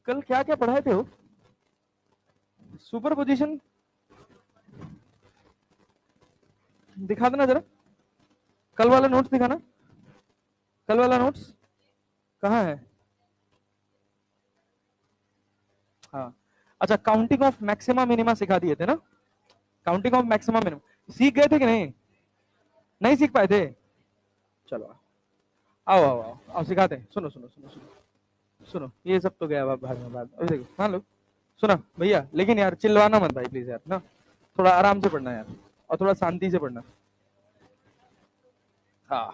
कल क्या क्या पढ़ाए थे वो? सुपर पोजिशन दिखा देना जरा, कल वाला नोट्स दिखाना, कल वाला नोट्स कहाँ है? हाँ अच्छा, काउंटिंग ऑफ मैक्सिमा मिनिमा सिखा दिए थे ना, काउंटिंग ऑफ मैक्सिमा मिनिमा सीख गए थे कि नहीं? नहीं सीख पाए थे? चलो आओ आओ आओ आओ सिखाते हैं। सुनो सुनो सुनो सुनो सुनो, ये सब तो गया भाग में बाद। अभी देखो मान लो, सुना भैया, लेकिन यार चिल्लाना मत भाई प्लीज यार ना, थोड़ा आराम से पढ़ना यार, और थोड़ा शांति से पढ़ना। हाँ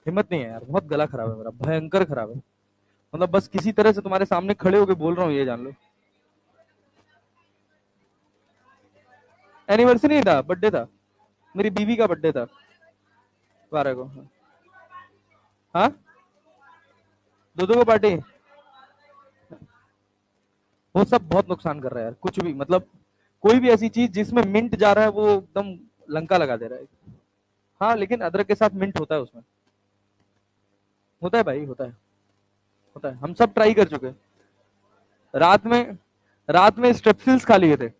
हिम्मत नहीं है यार, बहुत गला खराब है मेरा, भयंकर खराब है, मतलब बस किसी तरह से तुम्हारे सामने खड़े होके बोल रहा हूँ ये जान लो। एनिवर्सरी नहीं था, बर्थडे था, मेरी बीवी का बर्थडे था 12 को। हाँ दो दो को पार्टी, वो सब बहुत नुकसान कर रहा है यार, कुछ भी मतलब कोई भी ऐसी चीज जिसमें मिंट जा रहा है वो एकदम लंका लगा दे रहा है। हाँ लेकिन अदरक के साथ मिंट होता है उसमें, होता है भाई, होता है, होता है, हम सब ट्राई कर चुके हैं। रात में, रात में स्ट्रेप्सिल्स खा लिए थे,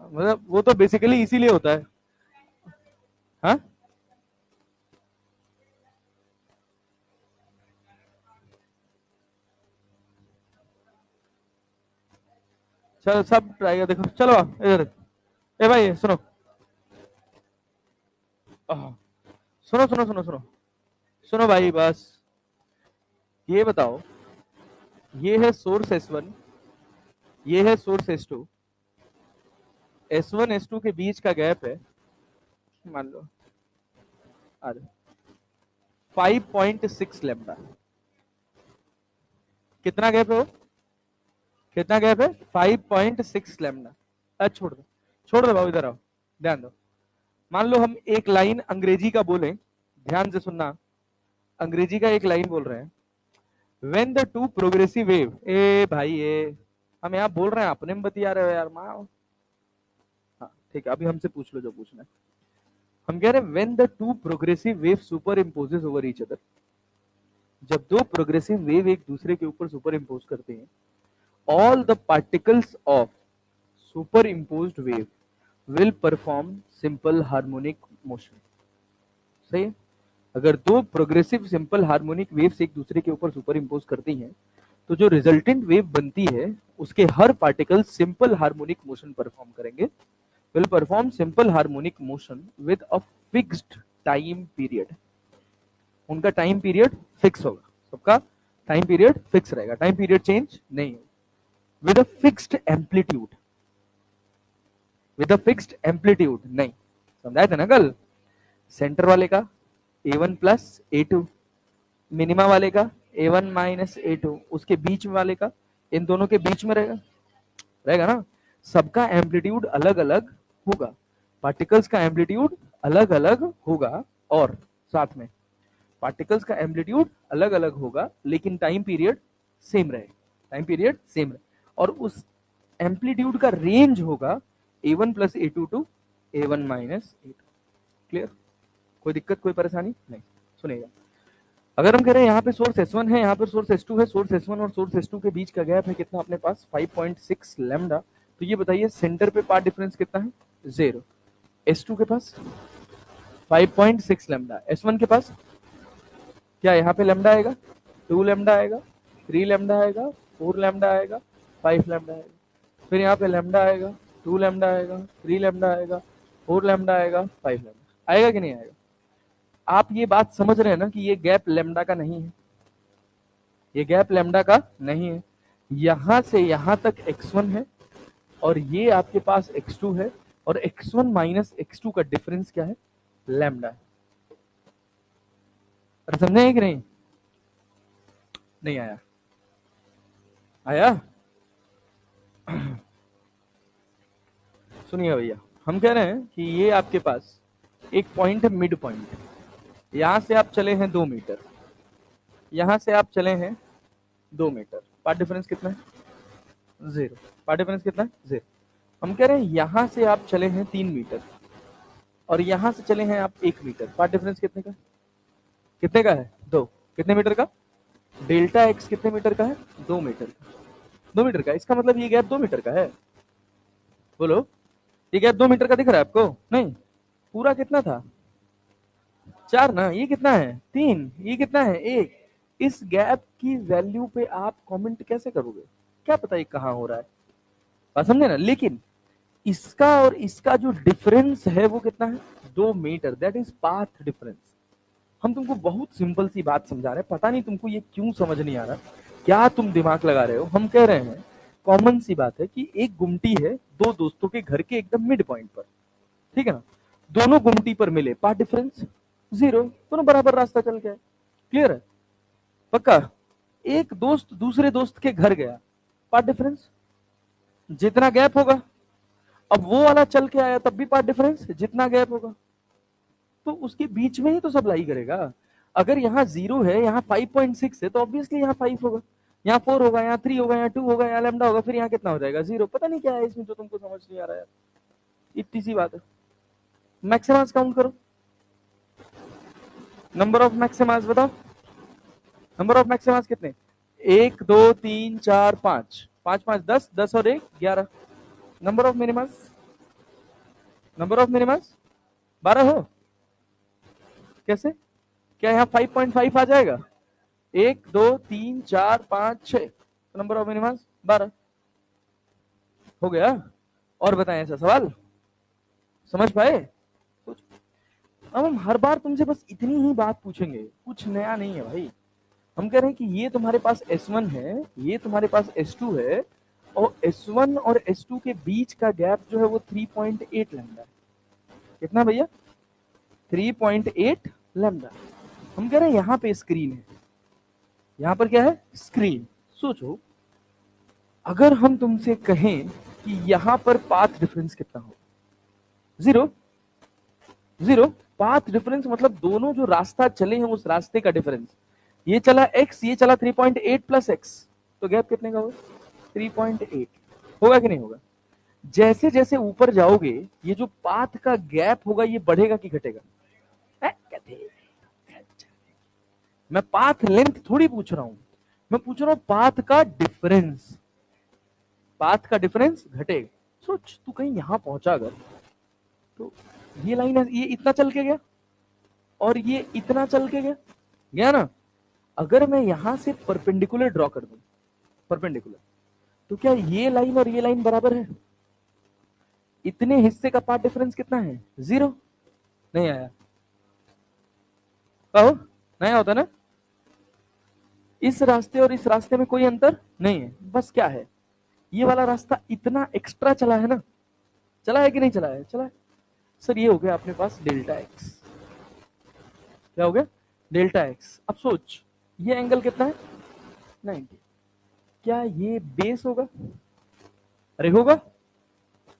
मतलब वो तो बेसिकली इसीलिए होता है। हाँ चलो सब ट्राई कर देखो, चलो इधर, ए भाई सुनो, आह, सुनो सुनो सुनो सुनो, सुनो भाई बस, ये बताओ, ये है सोर्स S1, ये है सोर्स S2, S1 S2 के बीच का गैप है, मान लो अरे 5.6 लैम्डा। कितना गैप है वो? कितना गैप है? 5.6 लैम्डा। अच्छा छोड़ दो बाबू, इधर आओ, ध्यान दो। मान लो हम एक लाइन अंग्रेजी का बोलें, ध्यान से सुनना, अंग्रेजी का एक लाइन बोल रहे हैं, when the two progressive wave, ए भाई ए, हम यहाँ बोल रहे हैं अपने में बतिया रहे हो यार माँ। हाँ ठीक है, अभी हमसे पूछ लो जो पूछना है। हम कह रहे हैं when the two progressive wave super imposes over each other, जब दो प्रोग्रेसिव वेव एक दूसरे के ऊपर सुपर इम्पोज करते हैं, all the particles of superimposed wave will perform simple harmonic motion। सही है? अगर दो प्रोग्रेसिव सिंपल हार्मोनिक वेव्स एक दूसरे के ऊपर सुपर इम्पोज करती हैं, तो जो रिजल्टेंट वेव बनती है उसके हर particle simple harmonic motion perform करेंगे, will perform simple harmonic motion with a fixed time period। उनका टाइम पीरियड फिक्स होगा, सबका टाइम पीरियड फिक्स रहेगा, टाइम पीरियड चेंज नहीं होगा, with a fixed amplitude, with a fixed amplitude नहीं, समझाए थे ना कल? सेंटर वाले का A1 प्लस A2, मिनिमा वाले का A1 माइनस A2, उसके बीच वाले का, इन दोनों के बीच में रहेगा, रहेगा ना, सबका एम्पलीट्यूड अलग अलग होगा, पार्टिकल्स का एम्पलीट्यूड अलग अलग होगा, और साथ में पार्टिकल्स का एम्पलीट्यूड अलग अलग होगा, लेकिन टाइम पीरियड सेम रहेगा, टाइम पीरियड सेम रहेगा, और उस एम्पलीट्यूड का रेंज होगा A1 plus A2 to A1 minus A2। Clear? कोई दिक्कत, कोई परेशानी नहीं? सुनिएगा, अगर हम कह रहे हैं यहाँ पे सोर्स S1 है, यहाँ पर सोर्स S2 है, सोर्स S1 और सोर्स S2 के बीच का गैप है कितना अपने पास? 5.6 लैम्डा। तो ये बताइए सेंटर पे पार्ट डिफरेंस कितना है? 0। S2 के पास 5.6 लैम्डा, S1 के पास क्या यहाँ पे लैम्डा आएगा? 2 लैम्डा आएगा, 3 लैम्डा आएगा, 4 लैम्डा आएगा, 5 लैम्डा आएगा, फिर यहाँ पे लैम्डा आएगा, 2 लैम्डा आएगा, 3 लैम्डा आएगा, 4 लैम्डा आएगा, 5 लैम्डा आएगा कि नहीं आएगा? आप ये बात समझ रहे हैं ना कि ये गैप लैम्डा का नहीं है, ये गैप लैम्डा का नहीं है, यहां से यहां तक x1 है और ये आपके पास x2 है, और x1 माइनस x2 का डिफरेंस क्या है? लैम्डा है। समझे कि नहीं? नहीं आया? आया? सुनिए भैया, हम कह रहे हैं कि ये आपके पास एक पॉइंट है, मिड पॉइंट, यहां से आप चले हैं 2 मीटर, यहां से आप चले हैं 2 मीटर, पार्ट डिफरेंस कितना है? 0। पार्ट डिफरेंस कितना है? 0। हम कह रहे हैं यहां से आप चले हैं 3 मीटर और यहां से चले हैं आप 1 मीटर, पार्ट डिफरेंस कितने का? कितने का है? 2। कितने मीटर का? डेल्टा एक्स कितने मीटर का है? 2 मीटर। 2 मीटर का, इसका मतलब ये गैप 2 मीटर का है। बोलो, ये गैप 2 मीटर का दिख रहा है आपको? नहीं, पूरा कितना था? 4 ना। ये कितना है? 3। ये कितना है? 1। इस गैप की वैल्यू पे आप कमेंट कैसे करोगे? क्या पता ये कहाँ हो रहा है, बात समझे ना। लेकिन इसका और इसका जो डिफरेंस है वो कितना है? 2 metre. That is path difference. हम तुमको बहुत सिंपल सी बात समझा रहे हैं, पता नहीं तुमको ये क्यों समझ नहीं आ रहा, क्या तुम दिमाग लगा रहे हो। हम कह रहे हैं कॉमन सी बात है कि एक गुमटी है दो दोस्तों के घर के एकदम मिड पॉइंट पर, ठीक है ना। दोनों गुमटी पर मिले, पाथ डिफरेंस 0, दोनों बराबर रास्ता चल गए। क्लियर है? पक्का? एक दोस्त दूसरे दोस्त के घर गया, पाथ डिफरेंस जितना गैप होगा, अब वो वाला चल के आया तब भी पाथ डिफरेंस जितना गैप होगा, तो उसके बीच में ही तो सब लाई करेगा। अगर यहाँ 0 है, यहाँ 5.6 है, तो ऑब्वियसली यहाँ 5 होगा, यहाँ 4 होगा, यहाँ 3 होगा, यहाँ 2 होगा, यहाँ लैम्डा होगा, फिर यहाँ कितना हो जाएगा? 0। पता नहीं क्या है इसमें जो तुमको समझ नहीं आ रहा है, इतनी सी बात है। मैक्सिमास काउंट करो, नंबर ऑफ मैक्सिमास बताओ। नंबर ऑफ मैक्सिमास कितने? 1 2 3 4 5, 5 5 10, 10 और 1 11। Number of minimus, number of minimus 12 हो। कैसे? क्या यहाँ 5.5 आ जाएगा? 1 2 3 4 5 6, नंबर ऑफ मिनिमस 12 हो गया। और बताएं ऐसा सवाल समझ पाए कुछ? अब हम हर बार तुमसे बस इतनी ही बात पूछेंगे, कुछ नया नहीं है भाई। हम कह रहे हैं कि ये तुम्हारे पास S1 है, ये तुम्हारे पास S2 है, और S1 और S2 के बीच का गैप जो है वो 3.8 लैम्डा है। कितना भैया? 3.8 लैम्डा। हम कह रहे हैं यहाँ पे स्क्रीन है, यहाँ पर क्या है? स्क्रीन। सोचो अगर हम तुमसे कहें कि यहाँ पर पाथ डिफरेंस कितना हो? 0। 0 पाथ डिफरेंस मतलब दोनों जो रास्ता चले हैं उस रास्ते का डिफरेंस। ये चला x, ये चला 3.8 प्लस x, तो गैप कितने का होगा? 3.8 होगा कि नहीं होगा? जैसे जैसे ऊपर जाओगे ये जो पाथ का गैप होगा ये बढ़ेगा कि घटेगा? मैं पाथ लेंथ थोड़ी पूछ रहा हूं, मैं पूछ रहा हूं पाथ का डिफरेंस। पाथ का डिफरेंस घटेगा। सोच तू कहीं यहां पहुंचा अगर, तो ये लाइन है, ये इतना चल के गया और ये इतना चल के गया, गया ना। अगर मैं यहां से परपेंडिकुलर ड्रॉ कर दूं, परपेंडिकुलर, तो क्या ये लाइन और ये लाइन बराबर है? इतने हिस्से का पाथ डिफरेंस कितना है? 0। नहीं आया? कहो, नहीं होता ना। इस रास्ते और इस रास्ते में कोई अंतर नहीं है, बस क्या है, ये वाला रास्ता इतना एक्स्ट्रा चला है ना। चला है कि नहीं चला है? चला है। सर ये हो गया अपने पास डेल्टा एक्स। क्या हो गया? Delta x. अब सोच ये एंगल कितना है? 90। क्या ये बेस होगा? अरे होगा,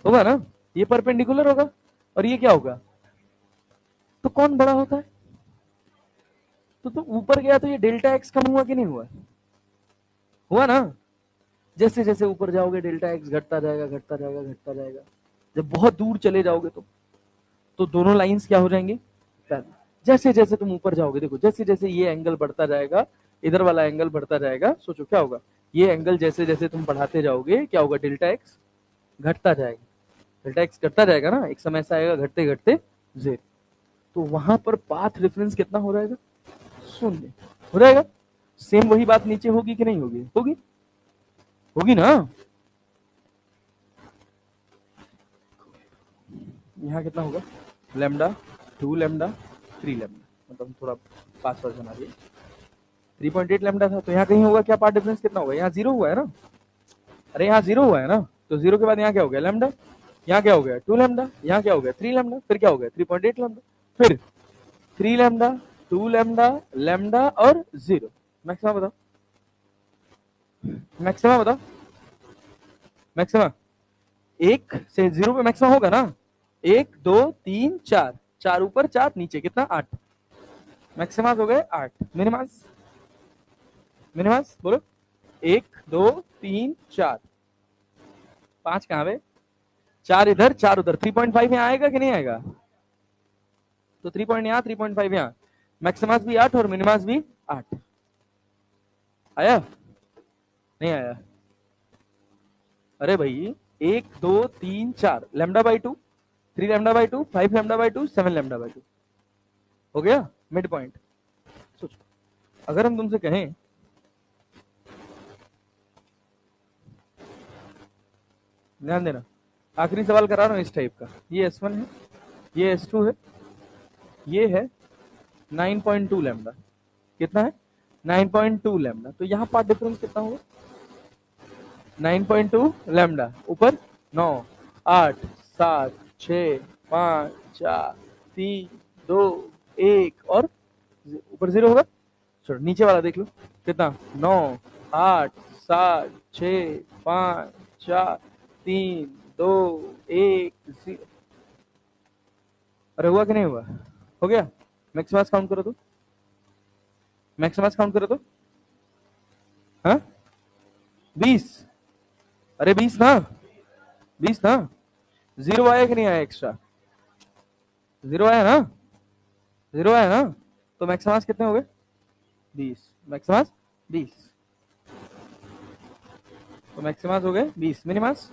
होगा ना। ये परपेंडिकुलर होगा और ये क्या होगा? तो कौन बड़ा होता है? तो ऊपर गया तो ये डेल्टा एक्स कम हुआ कि नहीं हुआ? हुआ ना। जैसे जैसे ऊपर जाओगे डेल्टा एक्स घटता जाएगा, घटता जाएगा, घटता जाएगा। जब बहुत दूर चले जाओगे तो दोनों लाइंस क्या हो जाएंगे? जैसे जैसे तुम ऊपर जाओगे, देखो जैसे जैसे ये एंगल बढ़ता जाएगा, इधर वाला एंगल बढ़ता जाएगा, सोचो क्या होगा? ये एंगल जैसे जैसे तुम बढ़ाते जाओगे क्या होगा? डेल्टा एक्स घटता जाएगा। डेल्टा एक्स घटता जाएगा ना, एक समय ऐसा आएगा घटते घटते 0। तो वहां पर पाथ डिफरेंस कितना हो जाएगा? 0 हो जाएगा। सेम वही बात नीचे होगी कि नहीं होगी? होगी, होगी ना। यहाँ कितना होगा? लैम्डा 2 लैम्डा 3 लैम्डा, मतलब थोड़ा पास पास बना दिए। 3.8 लैम्डा था, तो यहाँ कहीं होगा क्या? पाथ डिफरेंस कितना होगा? यहाँ 0 हुआ है ना। अरे यहाँ 0 हुआ है ना, तो 0 के बाद यहाँ क्या हो गया? लैम्डा। यहाँ क्या हो गया? 2 लैम्डा। यहाँ क्या हो गया? 3 लैम्डा। फिर क्या हो गया? 3.8 लैम्डा। फिर 3 लैम्डा, 2 लैम्डा, लैम्डा और 0। मैक्सिमा बताओ, मैक्सिमा बताओ, मैक्सिमा। 1 से 0 पे मैक्सिमा होगा ना। 1 2 3 4, 4 ऊपर 4 नीचे, कितना? 8। मैक्सिमास हो गए 8। मिनिमास, मिनिमास बोलो। 1 2 3 4, 5 कहां पे? 4 इधर 4 उधर। 3.5 यहाँ आएगा कि नहीं आएगा? तो 3 पॉइंट यहाँ, 3.5 यहाँ। मैक्सिमास भी 8 और मिनिमास भी 8। आया नहीं आया? अरे भाई 1 2 3 4 lambda by 2, 3 lambda by 2, 5 lambda by 2, 7 lambda by 2 हो गया मिड पॉइंट। सोचो अगर हम तुमसे कहें ध्यान देना, आखिरी सवाल करा रहा हूं इस टाइप का, ये S1 है, ये S2 है, ये है 9.2 लैम्डा, कितना है 9.2 लैम्डा, तो यहाँ पार्ट डिफरेंस कितना होगा 9.2 लैम्डा, ऊपर 9 8 7 6 5 4 3 2 1 और ऊपर 0 होगा। चलो नीचे वाला देख लो कितना 9 8 7 6 5 4 3 2 1 0। अरे हुआ कि नहीं हुआ? हो गया। मैक्सिमस काउंट करो तो, मैक्सिमस काउंट करो तो, हाँ 20। अरे 20 ना, 20 ना, 0 आया कि नहीं आया एक्स्ट्रा? 0 आया ना, 0 आया ना, तो मैक्सिमस कितने हो गए 20, मैक्सिमस 20, तो मैक्सिमस हो गए 20, मिनिमस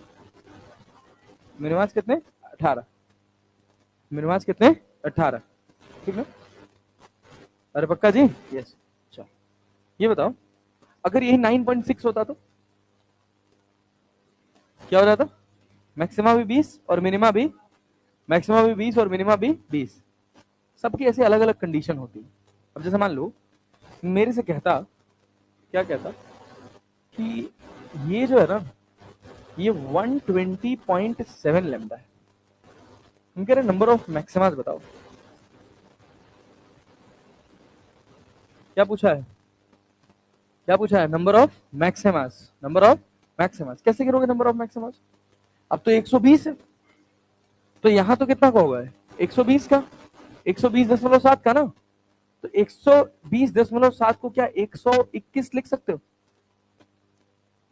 मिनिमस कितने 18, मिनिमस कितने 18, ठीक है। अरे पक्का जी, यस। अच्छा ये बताओ अगर यही 9.6 होता तो क्या हो जाता? मैक्सिमा भी 20 और मिनिमा भी, मैक्सिमा भी 20 और मिनिमा भी 20। सबकी ऐसी अलग अलग कंडीशन होती है। अब जैसे मान लो मेरे से कहता, क्या कहता कि ये जो है ना ये 120.7 लैम्डा है, हम कह रहे नंबर ऑफ मैक्सिमास बताओ। क्या पूछा है, क्या पूछा है? Number of maximas, number of maximas. कैसे करोगे नंबर ऑफ मैक्सिमास? अब तो 120 है, तो यहां तो कितना का होगा 120 का, 120.7 का ना, तो 120.7 को क्या 121 लिख सकते हो?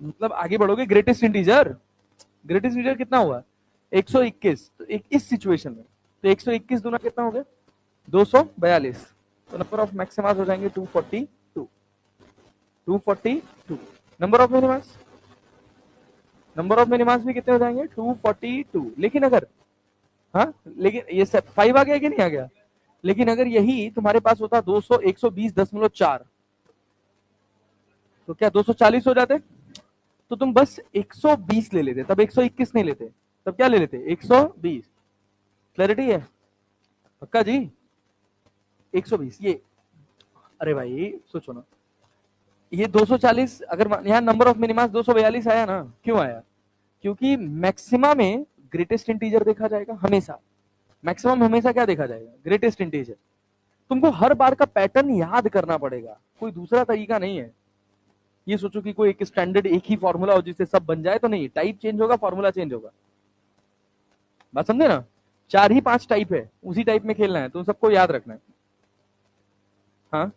मतलब आगे बढ़ोगे, ग्रेटेस्ट इंटीजर, ग्रेटेस्ट इंटीजर कितना हुआ 121, तो एक इस सिचुएशन में तो 121 दूना कितना हो गया 242, तो नंबर ऑफ मैक्सिमास हो जाएंगे 242, 242। नंबर ऑफ मिनिमास, नंबर ऑफ मिनिमास भी कितने हो जाएंगे 242। लेकिन अगर, हाँ लेकिन ये सब 5 आ गया कि नहीं आ गया? लेकिन अगर यही तुम्हारे पास होता 200 120.4 तो क्या 240 हो जाते? तो तुम बस 120 ले लेते, तब 121 नहीं लेते, तब क्या ले लेते 120। क्लैरिटी है? पक्का जी 120 ये। अरे भाई सोचो ना, ये 240 अगर यहाँ नंबर ऑफ मिनिमास 242 आया ना, क्यों आया? क्योंकि मैक्सिमा में ग्रेटेस्ट इंटीजर देखा जाएगा हमेशा, मैक्सिमम हमेशा क्या देखा जाएगा ग्रेटेस्ट इंटीजर। तुमको हर बार का पैटर्न याद करना पड़ेगा, कोई दूसरा तरीका नहीं है। ये सोचो कि कोई एक स्टैंडर्ड एक ही फॉर्मूला हो जिससे सब बन जाए, तो नहीं, टाइप चेंज होगा फॉर्मूला चेंज होगा। बात समझे ना? 4 ही 5 टाइप है, उसी टाइप में खेलना है, तो सबको याद रखना है। हाँ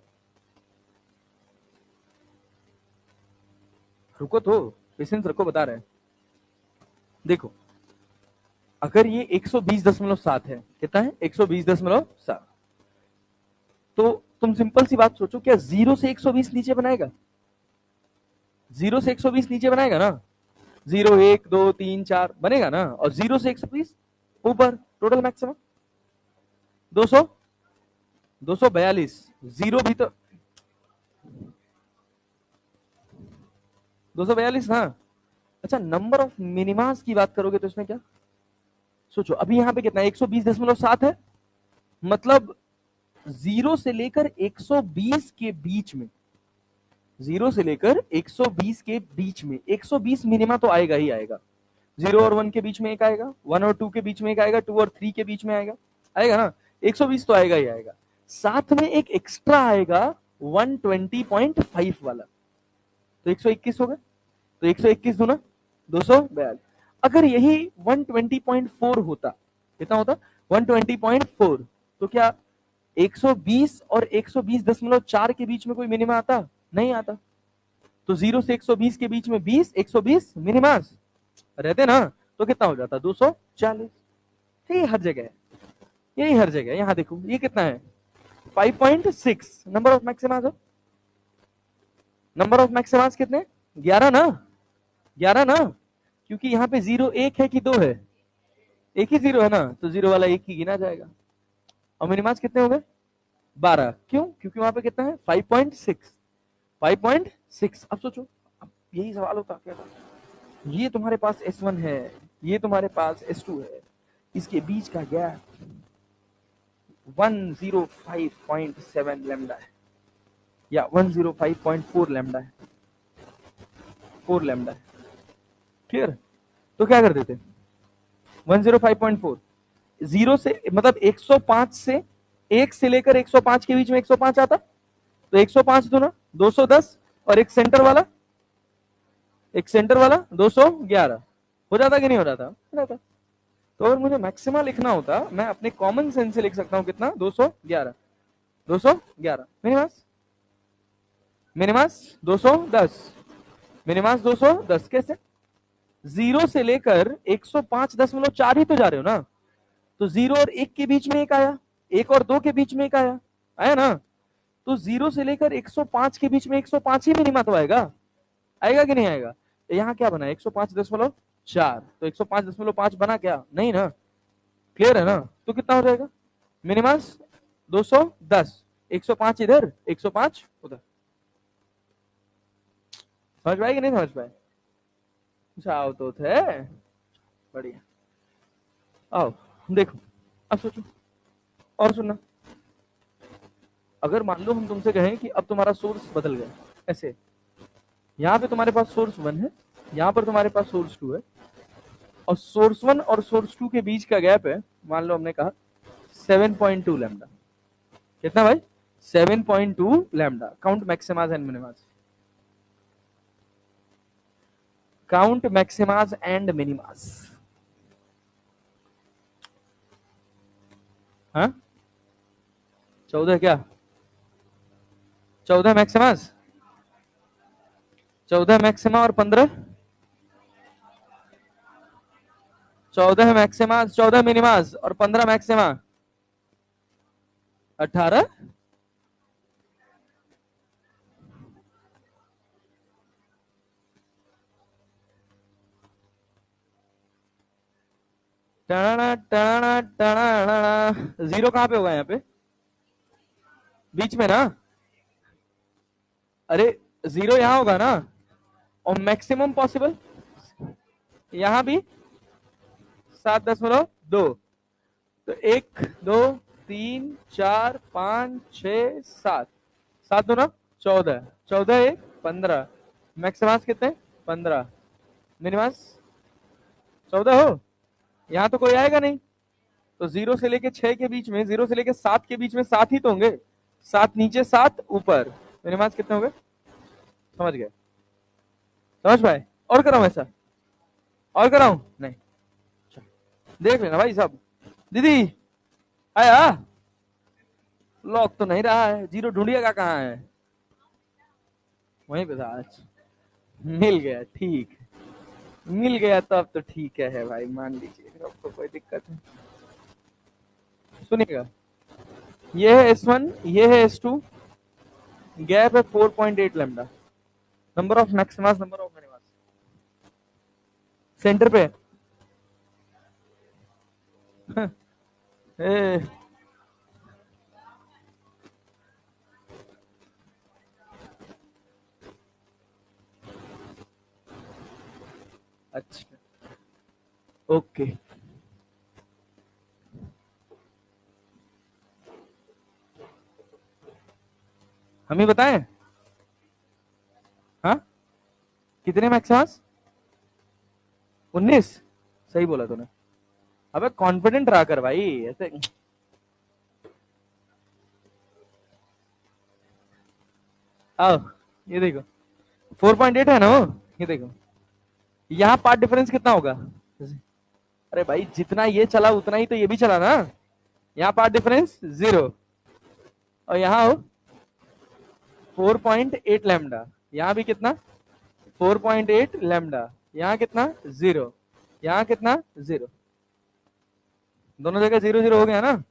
रुको तो, पेशेंस रखो, बता रहे हैं। देखो अगर ये 120.7 है, कितना है 120.7, तो तुम सिंपल सी बात सोचो, क्या 0 से 120 नीचे बनाएगा? 0 से 120 नीचे बनाएगा ना, 0 1 2 3 4 बनेगा ना, और 0 से 120 ऊपर, टोटल मैक्सिमम 200 242, जीरो भी तो 242 ना। अच्छा नंबर ऑफ मिनिमास की बात करोगे तो इसमें क्या सोचो, अभी यहाँ पे कितना 120.7 है, मतलब 0 से लेकर 120 के बीच में, 0 से लेकर 120 के बीच में 120 मिनिमा तो आएगा ही आएगा। 0 और 1 के बीच में एक आएगा, 1 और 2 के बीच में एक आएगा, 2 और 3 के बीच में आएगा, आएगा ना, 120 तो आएगा ही आएगा। साथ में एक एक्स्ट्रा आएगा 120.5 वाला, तो 121 होगा, तो 121 दूना 242। अगर यही 120.4 होता, कितना होता 120.4, तो क्या 120 और 120.4 के बीच में कोई मिनिमा आता? नहीं आता। तो 0 से 120 के बीच में 20, 120 मिनिमास रहते ना, तो कितना हो जाता 240। यही हर जगह है, यही हर जगह। यहां देखो ये कितना है 5.6 नंबर ऑफ मैक्सिमा है। नंबर ऑफ मैक्सिमास कितने? 11 ना, 11 ना, क्योंकि यहाँ पे जीरो एक है कि दो है? एक ही जीरो है ना, तो जीरो वाला एक ही गिना जाएगा। और मिनिमास कितने हो गए? 12। क्यों? क्योंकि वहां पे कितना है? 5.6। 5.6। अब सोचो, अब यही सवाल होता क्या था, ये तुम्हारे पास S1 है, ये तुम्हारे पास S2 है, इसके बीच का गैप 105.7 लैम्डा है, या 105.4 लैम्डा है, 4 लैम्डा है। क्लियर? तो क्या कर देते? 105.4 जीरो से मतलब 105 से, एक से लेकर 105 के बीच में 105 आता, तो 105 दो ना 210, और एक सेंटर वाला, एक सेंटर वाला 211 हो जाता कि नहीं हो जाता? हो जाता। तो अगर मुझे मैक्सिमा लिखना होता, मैं अपने कॉमन सेंस से लिख सकता हूं कितना? 211। 211 मिनिमास, मिनिमास 210, मिनिमास 210। कैसे? जीरो से लेकर 105.4 ही तो जा रहे हो ना, तो जीरो और एक के बीच में एक आया, एक और दो के बीच में एक आया, आया ना, तो जीरो से लेकर 105 के बीच में 105 ही मिनिमा तो आएगा, आएगा कि नहीं आएगा? तो यहाँ क्या बना? 105.4, तो 105.5 बना क्या? नहीं ना। क्लियर है ना? तो कितना हो जाएगा मिनिमास? 210। 105 इधर, 105 उधर। समझ पाए कि नहीं समझ पाए? जाओ तो थे, बढ़िया। आओ देखो, अब सोचो और सुनना। अगर मान लो हम तुमसे कहें कि अब तुम्हारा सोर्स बदल गया, ऐसे यहाँ पे तुम्हारे पास सोर्स 1 है, यहाँ पर तुम्हारे पास सोर्स 2 है, और सोर्स 1 और सोर्स 2 के बीच का गैप है, मान लो हमने कहा 7.2 लैम्डा। कितना भाई? 7.2 lambda. Count maximas and minimas, count maximas and minimas. हाँ 14 क्या? 14 मैक्सिमास, 14 मैक्सिमा और 15, 14 मैक्सिमास, 14 मिनिमास और 15 मैक्सिमा, 18। टना टना टना, जीरो कहां पे होगा? यहाँ पे बीच में ना। अरे जीरो यहां होगा ना, और मैक्सिमम पॉसिबल यहां भी 7.2। तो 1 2 3 4 5 6 7, 7 दो ना 14, 14 1 15, मैक्सिमास कितने? 15, मिनिमास 14 हो। यहाँ तो कोई आएगा नहीं, तो जीरो से लेके 6 के बीच में, जीरो से लेके 7 के बीच में 7 ही तो होंगे, 7 नीचे 7 ऊपर, मिनिमास कितने होंगे? समझ गए? समझ पाए? और कराऊं ऐसा? और कराऊं? नहीं, देख लेना भाई साहब। दीदी आया? लॉक तो नहीं रहा है, जीरो ढूंढिएगा कहाँ है? वहीं पे था आज। मिल गया, ठीक, मिल गया तो अब तो ठीक है भाई, मान लीजिए, अब तो कोई दिक्कत नहीं। सुनिएगा, ये है S1, ये है S2, गैप है 4.8 lambda. Number of maximas, number of minimas centre पे। ए, अच्छा ओके, हम ही बताएं? हाँ कितने मैक्सिमास? 19। सही बोला तूने। अबे कॉन्फिडेंट रहा कर भाई, ऐसे। आओ ये देखो, 4.8 है ना वो? ये देखो, यहाँ पार्ट डिफरेंस कितना होगा? अरे भाई जितना ये चला उतना ही तो ये भी चला ना, यहाँ पार्ट डिफरेंस 0, और यहाँ हो 4.8 लैम्डा, यहाँ भी कितना? 4.8 लैम्डा, यहाँ कितना? 0, यहाँ कितना? 0, दोनों जगह 0 0 हो गया ना?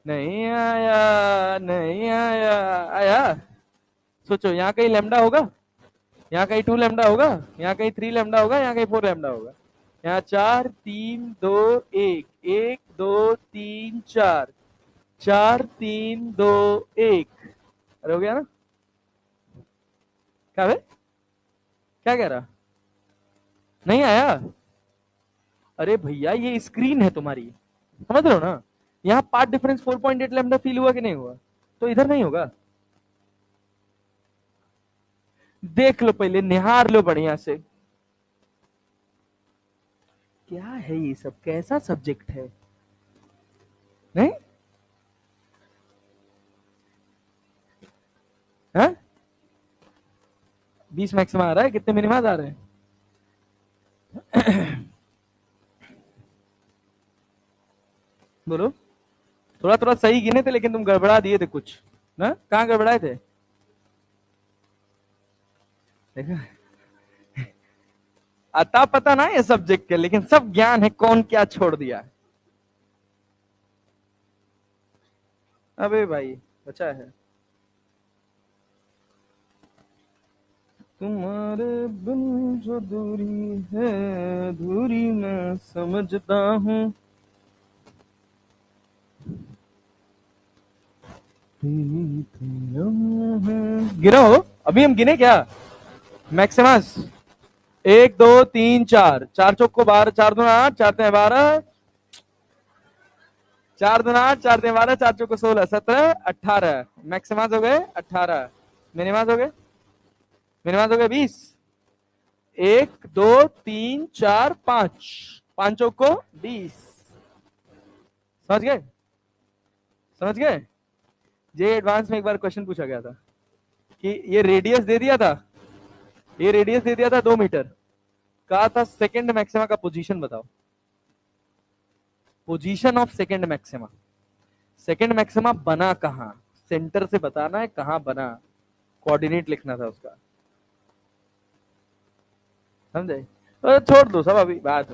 नहीं आया, नहीं आया, आया? सोचो, यहाँ कहीं लैम्डा होगा, यहाँ कहीं 2 लैम्डा होगा, यहाँ कहीं 3 लैम्डा होगा, यहाँ कहीं 4 लैम्डा होगा। यहाँ 4 3 2 1, 1 2 3 4, 4 3 2 1। अरे हो गया ना? क्या भाई, क्या कह रहा? नहीं आया? अरे भैया ये स्क्रीन है तुम्हारी, समझ रहे हो ना? यहाँ पार्ट डिफरेंस 4.8 लैम्डा फील हुआ कि नहीं हुआ? तो इधर नहीं होगा। देख लो पहले, निहार लो बढ़िया से। क्या है ये सब, कैसा सब्जेक्ट है? नहीं है? 20 मैक्सिमा आ रहा है, कितने मिनिमा आ रहे हैं? बोलो। थोड़ा थोड़ा सही गिने थे, लेकिन तुम गड़बड़ा दिए थे कुछ ना। कहाँ गड़बड़ाए थे? देखा, आता पता ना ये सब्जेक्ट के, लेकिन सब ज्ञान है कौन क्या छोड़ दिया। अबे भाई बचा है। तुम्हारे बिन जो दूरी है, दूरी मैं समझता हूँ। गिनो, अभी हम गिने क्या मैक्सिमस? 1 2 3 4, 4 चौक को 12, 4 दूना 8, 4 तें 12, 4 दूना 8, 4 तें 12, 4 चौक को 16, 17 18। मैक्सिमस हो गए 18, मिनिमस हो गए, मिनिमस हो गए 20। 1 2 3 4 5, 5 चौक को 20। समझ गए? समझ गए? जे एडवांस में एक बार क्वेश्चन पूछा गया था कि ये रेडियस दे दिया था, ये रेडियस दे दिया था 2 मीटर, कहा था सेकंड मैक्सिमा का पोजीशन बताओ। Position of second maxima, second maxima बना कहां, सेंटर से बताना है कहां बना, कोऑर्डिनेट लिखना था उसका। समझे? तो छोड़ दो सब, अभी बात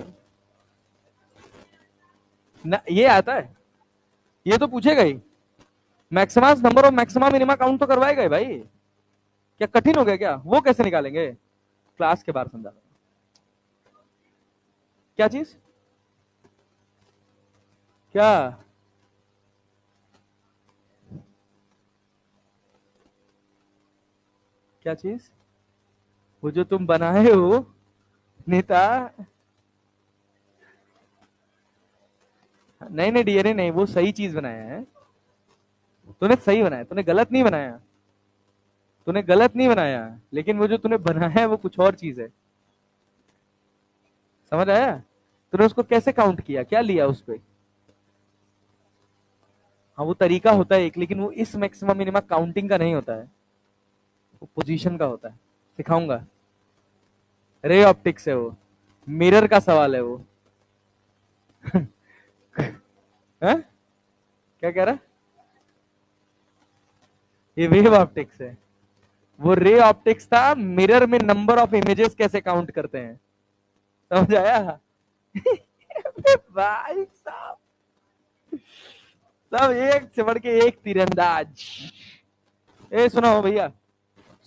ना, ये आता है, ये तो पूछेगा ही। Maxima number of maxima minima count तो करवाएगा ही भाई। क्या कठिन हो गया क्या? वो कैसे निकालेंगे? क्लास के बाहर समझा। क्या चीज? क्या? क्या चीज? वो जो तुम बनाए हो नेता। नहीं नहीं डीएनए नहीं, वो सही चीज बनाया है। तूने सही बनाया, तूने गलत नहीं बनाया, तूने गलत नहीं बनाया, लेकिन वो जो तूने बनाया है वो कुछ और चीज है। समझ आया? तूने उसको कैसे काउंट किया, क्या लिया उस पे? हाँ वो तरीका होता है एक, लेकिन वो इस मैक्सिमम मिनिमा काउंटिंग का नहीं होता है, वो पोजीशन का होता है। सिखाऊंगा। रे ऑप्टिक्स है वो, मिरर का सवाल है वो। है? क्या कह रहा? ये वेव ऑप्टिक्स है, वो रे ऑप्टिक्स था। मिरर में नंबर ऑफ इमेजेस कैसे काउंट करते हैं, समझ आया? भाई साहब, सब एक से बढ़ के एक तीरंदाज। ए सुनो भैया,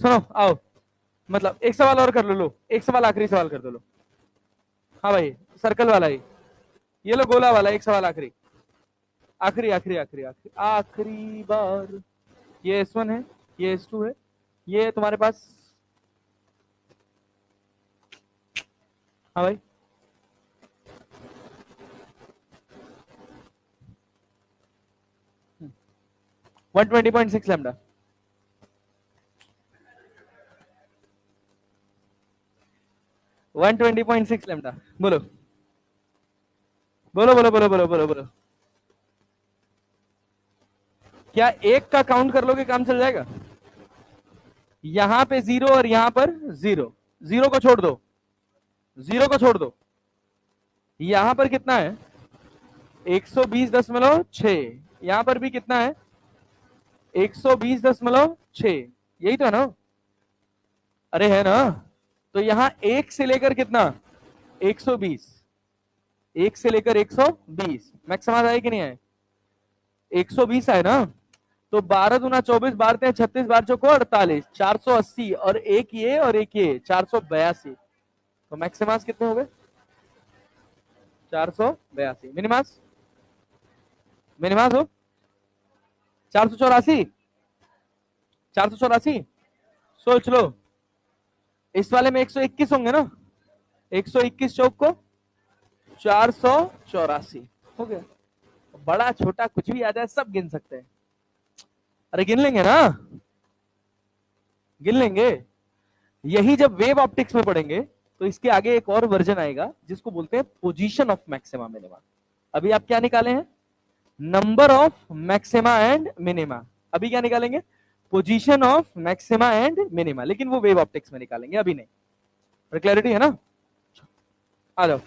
सुनो आओ, मतलब एक सवाल और कर लो, एक सवाल आखिरी सवाल कर दो लो। हाँ भाई, सर्कल वाला ही, ये लो गोला वाला, एक सवाल आखिरी, आखिरी आखिरी आखिरी आखिरी आखिरी बार। ये S1 है, ये S2 है, ये तुम्हारे पास। हाँ भाई, 120.6 लैम्डा। 120.6 लैम्डा। बोलो बोलो बोलो बोलो बोलो बोलो बोलो। क्या एक का काउंट कर लोगे काम चल जाएगा? यहां पे 0 और यहां पर 0, 0 को छोड़ दो, 0 को छोड़ दो। यहां पर कितना है? 120.6। यहां पर भी कितना है? 120.6। यही तो है ना? अरे है ना? तो यहां एक से लेकर कितना? 120, एक से लेकर 120 मैक्सिमम आए कि नहीं आए? 120 आए ना? तो 12 दूना 24, 12 36, 12 चौको 48, 480 और एक ये 482। तो मैक्सिमास कितने हो गए? 482। मिनिमास हो 484। 484 सोच लो। इस वाले में 121 होंगे ना, 121 चौक को 484 हो गया। बड़ा छोटा कुछ भी आ जाए सब गिन सकते हैं। अरे गिन लेंगे ना, गिन लेंगे। यही जब वेव ऑप्टिक्स में पढ़ेंगे तो इसके आगे एक और वर्जन आएगा जिसको बोलते हैं पोजीशन ऑफ मैक्सिमा मिनिमा। अभी आप क्या निकाले हैं? Number of maxima and minima. अभी क्या निकालेंगे? Position of maxima and minima, लेकिन वो वेव ऑप्टिक्स में निकालेंगे, अभी नहीं। और क्लैरिटी है ना? आ जाओ।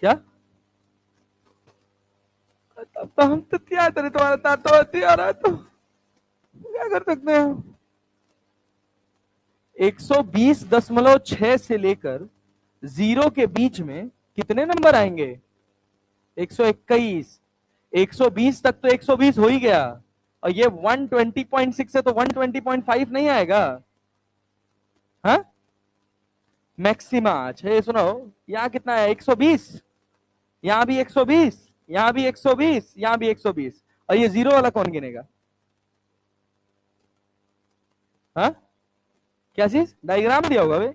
क्या तब तो हम तो तैयार, तुम्हारा तातो तैयार है तो क्या कर सकते हैं? 120.6 से लेकर 0 के बीच में कितने नंबर आएंगे? 121। 120 तक तो 120 हो ही गया, और ये 120.6 है तो 120.5 नहीं आएगा। हाँ मैक्सिमा। अच्छा ये सुनो, यहां कितना है? 120, यहां भी 120, यहां भी 120, यहां भी 120, और ये 0 वाला कौन गिनेगा? हाँ क्या चीज? डायग्राम दिया होगा भाई।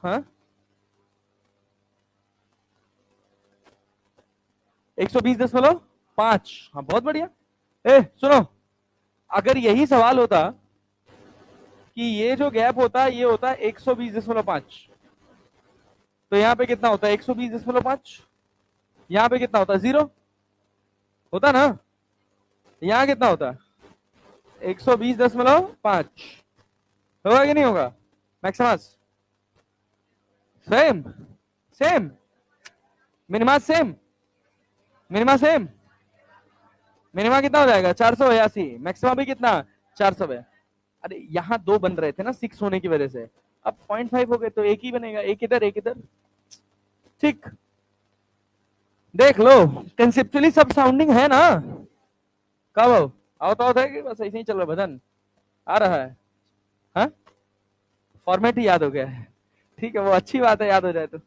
हाँ 120.5। हाँ बहुत बढ़िया। ए सुनो, अगर यही सवाल होता कि ये जो गैप होता ये होता 120.5, तो यहाँ पे कितना होता है? 120.5। यहाँ पे कितना होता? 0 होता ना। यहाँ कितना होता? 120.5। होगा कि नहीं होगा? Maximus same, same minima same, minima same. Minima कितना हो जाएगा? 482। मैक्सिमम भी कितना? 400 है। अरे यहाँ दो बन रहे थे ना 6 होने की वजह से, अब 0.5 हो गए तो एक ही बनेगा, एक इधर एक इधर। ठीक, देख लो कंसेप्चुअली सब साउंडिंग है ना। कब आओ तो है कि बस ऐसे ही चल रहा भजन आ रहा है? हाँ फॉर्मेट ही याद हो गया है, ठीक है वो अच्छी बात है, याद हो जाए तो।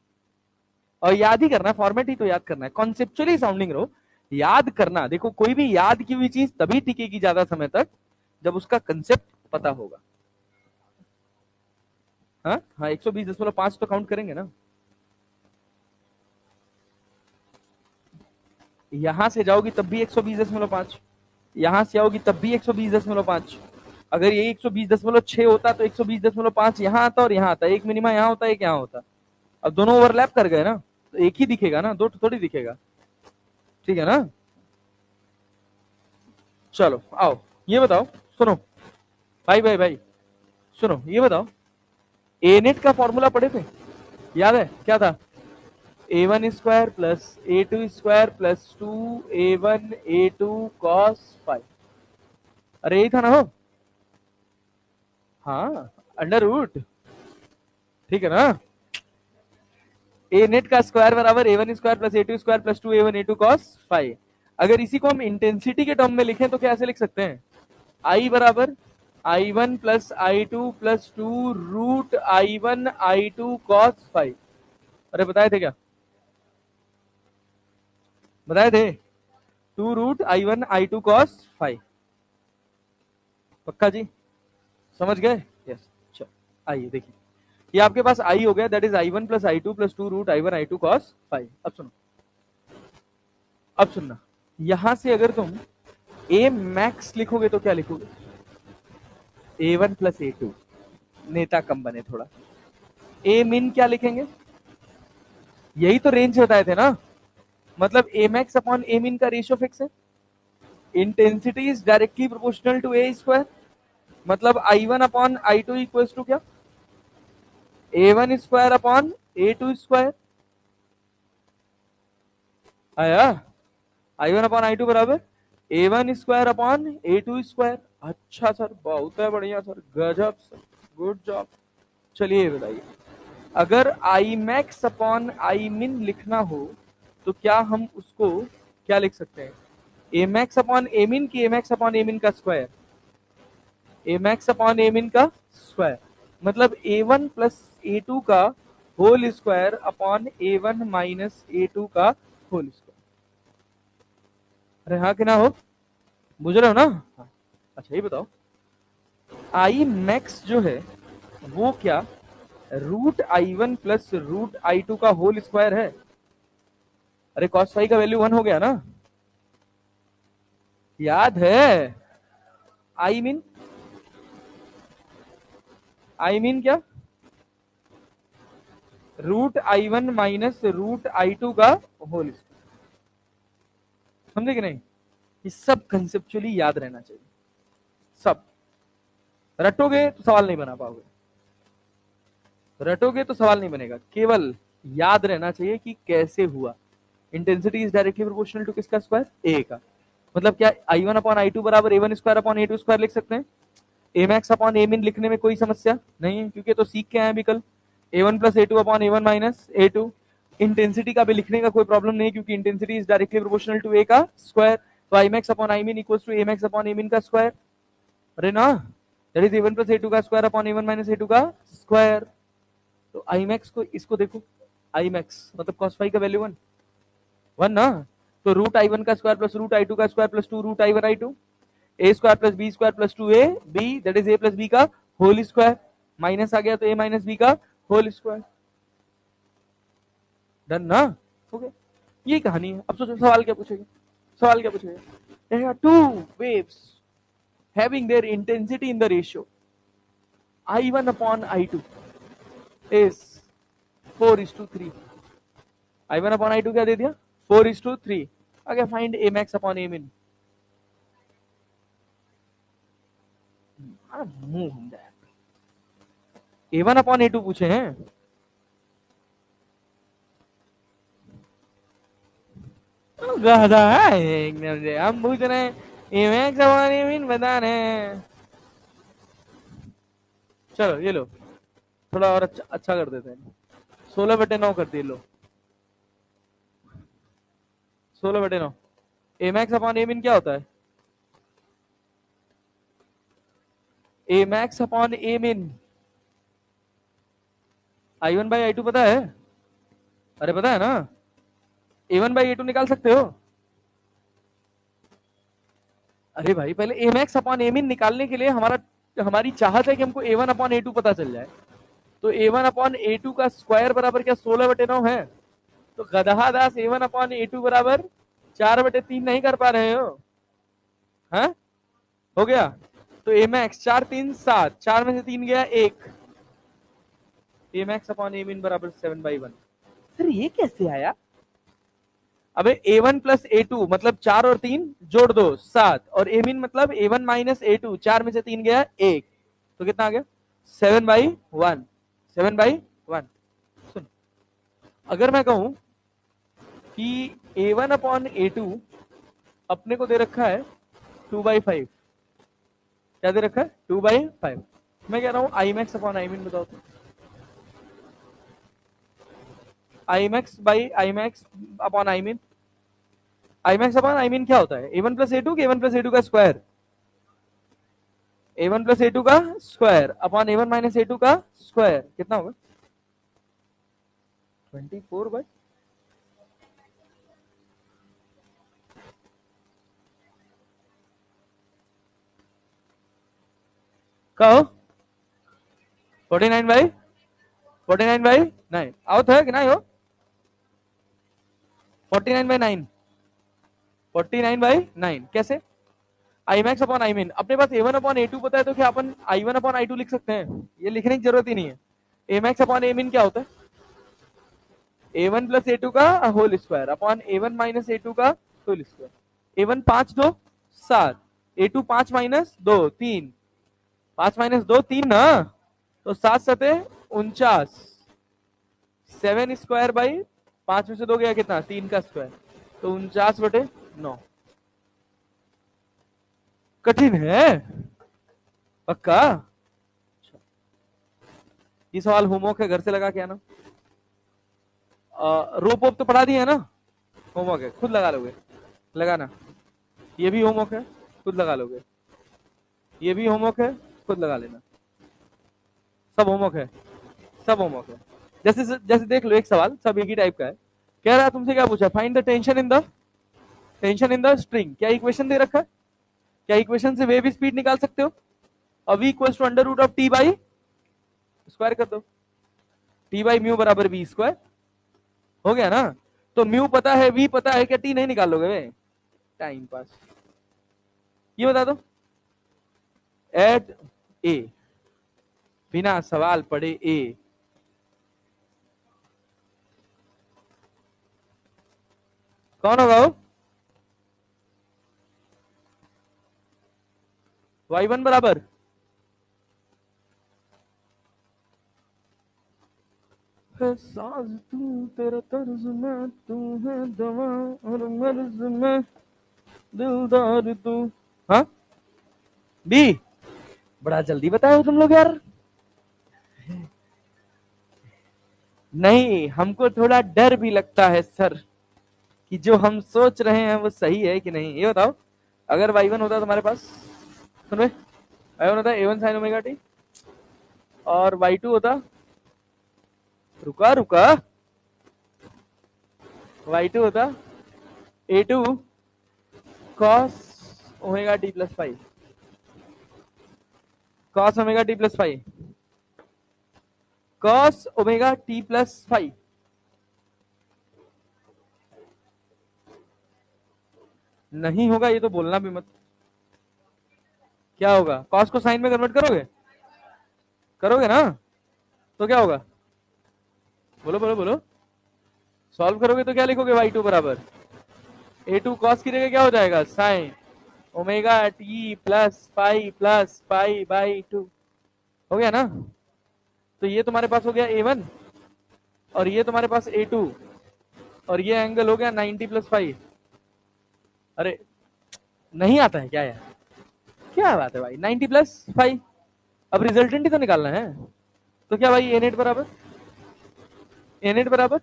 और याद ही करना है, फॉर्मेट ही तो याद करना है, कॉन्सेप्चुअली साउंडिंग रहो, याद करना। देखो कोई भी याद की हुई चीज तभी टिकेगी ज्यादा समय तक जब उसका कंसेप्ट पता होगा। हाँ हाँ 120.5 तो काउंट करेंगे ना। यहां से जाओगी तब भी 120.5, यहां से आओगी तब भी 120.5। अगर ये 120.6 होता तो 120.5 यहां आता और यहां आता, एक मिनिमा यहां होता एक यहां होता। अब दोनों ओवरलैप कर गए ना तो एक ही दिखेगा ना, दो थोड़ी दिखेगा। ठीक है ना? चलो आओ ये बताओ, सुनो भाई भाई भाई सुनो, ये बताओ ए नेट का फॉर्मूला पढ़े थे? याद है क्या था? a1 square plus a2 square plus 2a1 a2 cos five. अरे यही था ना? हो हाँ अंडर रूट, ठीक है ना? ए नेट का स्क्वायर बराबर a1 square plus a2 square plus 2a1 a2 cos five. अगर इसी को हम इंटेंसिटी के टर्म में लिखें तो कैसे लिख सकते हैं? I बराबर I1 plus I2 plus 2 root I1 I2 cos five. अरे बताए थे क्या? बताए थे 2 root I1 I2 cos five. पक्का जी? समझ गए? यस। चलो आइए देखिए, ये आपके पास I हो गया, that is I1 plus I2 plus 2 root I1 I2 cos five. अब सुनो, अब सुनना, यहां से अगर तुम A मैक्स लिखोगे तो क्या लिखोगे? A1 प्लस A2, नेता कम बने थोड़ा। A मिन क्या लिखेंगे? यही तो रेंज बताए थे ना, मतलब A max upon A min का रेशियो फिक्स है। Intensity is directly proportional to A square, मतलब I1 upon I2 equals to क्या? A1 square upon A2 square. आया? I1 अपॉन I2 बराबर A1 square upon A2 square. अच्छा sir, बहुत है बढ़िया सर, गजब सर, गुड जॉब। चलिए बताइए, अगर I मैक्स अपॉन I मिन लिखना हो तो क्या हम उसको क्या लिख सकते हैं, ए मैक्स अपॉन ए मिन की ए मैक्स अपॉन ए मिन का square, A max upon A min का स्क्वायर, मतलब A one plus A two का होल स्क्वायर अपॉन ए वन माइनस ए टू का होल स्क्वायर। अरे हाँ कि ना हो, बुझ रहे हो ना? हाँ। अच्छा ये बताओ, आई मैक्स जो है वो क्या root I one plus root I two का होल स्क्वायर है? अरे कॉस फाई का वैल्यू 1 हो गया ना, याद है? आई मीन, आई मीन क्या, root I one minus root I two का होल स्क्वायर। समझे कि नहीं? ये सब कंसेप्चुअली याद रहना चाहिए, सब रटोगे तो सवाल नहीं बना पाओगे, रटोगे तो सवाल नहीं बनेगा, केवल याद रहना चाहिए कि कैसे हुआ। Intensity is directly proportional to किसका स्क्वायर, ए का। मतलब क्या I one upon I two बराबर a one square upon a two square लिख सकते हैं? ए मैक्स अपॉन ए मिन लिखने में कोई समस्या नहीं है, क्योंकि तो सीख के आए अभी कल, a one plus A two upon A one minus A two. Intensity का भी लिखने का कोई प्रॉब्लम नहीं, क्योंकि intensity is directly proportional to a का स्क्वायर, तो I max upon I min equals to a max upon A min का स्क्वायर। अरे ना, that is a one plus A two का स्क्वायर अपॉन ए वन माइनस ए two का square. तो I max को, इसको देखो, आई मैक्स मतलब कॉस फाई का वैल्यू 1 1 ना, तो रूट आई वन का square plus root I two का square plus two root I one I two, A square plus b square plus two a b, that is a plus b का whole square, minus आ गया तो a minus b का whole square. Done ना, हो गया, ये कहानी है। अब सोचो सवाल क्या पूछेगा, सवाल क्या पूछेगा, two waves having their intensity in the ratio I1 upon I2 is 4:3। I1 upon I2 क्या दे दिया, 4:3। आगे find A max upon A min। A1 upon A2 पूछे हैं, गधा है एकदम से। हम पूछ रहे हैं A max upon A min बता रहे हैं। चलो ये लो, थोड़ा और अच्छा कर देते हैं, 16/9 कर दिए, लो 16/9। ए मैक्स अपॉन ए मिन क्या होता है, ए max upon A min I one by I two पता है? अरे पता है ना, A one by A two निकाल सकते हो। अरे भाई पहले ए मैक्स अपॉन ए मिन निकालने के लिए हमारी चाहत है कि हमको ए वन अपॉन ए टू पता चल जाए। तो ए वन अपॉन ए टू का स्क्वायर बराबर क्या 16/9 है? तो गधा दास ए वन अपॉन ए टू बराबर 4/3 नहीं कर पा रहे हो? हाँ हो गया, तो ए मैक्स 4 3 7, 4 में से 3 गया 1, ए मैक्स अपॉन ए मिन बराबर 7/1। सर ये कैसे आया? अबे ए वन प्लस ए टू मतलब 4 और 3 जोड़ दो 7, और ए मिन मतलब A one minus A to, 4 में से 3 गया 1, तो कितना आ गया 7/1, 7/1। सुन, अगर मैं कहूं कि ए वन अपॉन ए टू अपने को दे रखा है 2/5, क्या दे रखा है 2/5, मैं कह रहा हूं आई मैक्स अपॉन आई मिन बताओ तो, I max by I max upon I min, I max upon I min क्या होता है, a one plus A two, a one plus A two का square, a one plus A two का square upon ए one minus ए two का square, कितना होगा 24/, कहो 49/9 आओ तो है कि नहीं हो, 49/9, 49/9 कैसे? आई मैक्स अपॉन आई मिन, अपने पास a one upon a two पता है, तो क्या अपन I one upon I two लिख सकते हैं? ये लिखने की जरूरत ही नहीं है। ए मैक्स अपॉन ए मिन क्या होता है, a one plus A two का होल स्क्वायर अपॉन ए वन माइनस ए टू का whole square, a one 5 2 7, a two 5 minus 2 3, 5 minus 2 3 ना, तो 7 सते 49, 7 स्क्वायर बाई 5 में से 2 गया कितना 3 का स्क्वायर, तो 49/9। कठिन है पक्का? ये सवाल होमवर्क है, घर से लगा के आना। रोप वोप तो पढ़ा दिया है ना, होमवर्क है खुद लगा लोगे। लगाना। ये भी होमवर्क है, खुद लगा लोगे। ये भी होमवर्क है, खुद लगा लेना। सब होमवर्क है, सब होमवर्क है। जैसे जैसे देख लो, एक सवाल सब एक ही टाइप का है। कह रहा है तुमसे, क्या पूछा, find the tension in the string. क्या इक्वेशन दे रखा है? क्या इक्वेशन से वेव स्पीड निकाल सकते हो? अब v equals to under root of T by square कर दो। टी बाई म्यू बराबर वी स्क्वायर, हो गया ना। तो म्यू पता है, वी पता है, क्या टी नहीं निकाल लोगे वे? Time pass. ये बता दो, एट ए, बिना सवाल पढ़े ए। कौन होगा वो? y1 बराबर है साज तू, तेरा तर्ज में तू है दवा, और मर्ज में दिलदार तू। हाँ, बी। बड़ा जल्दी बताए हो तुम लोग यार। नहीं, हमको थोड़ा डर भी लगता है सर, कि जो हम सोच रहे हैं वो सही है कि नहीं। ये बताओ, अगर y1 होता तुम्हारे पास, सुन भाई, y1 होता a1 sin ओमेगा टी, और y2 होता, रुका रुका, y2 होता a2 cos omega T plus 5, cos omega T plus 5, cos omega T plus 5। नहीं होगा ये तो बोलना भी मत। क्या होगा? cos को साइन में कन्वर्ट करोगे? करोगे ना? तो क्या होगा? बोलो बोलो बोलो। सॉल्व करोगे तो क्या लिखोगे? y2 बराबर a2 cos की जगह क्या हो जाएगा? Sign omega T plus pi by 2। हो गया ना? तो ये तुम्हारे पास हो गया a1, और ये तुम्हारे पास a2, और ये एंगल हो गया 90 प्लस 5। अरे नहीं आता है क्या यार? क्या बात है भाई, 90 प्लस 5। अब रिजल्टेंट ही तो निकालना है। तो क्या भाई, a नेट बराबर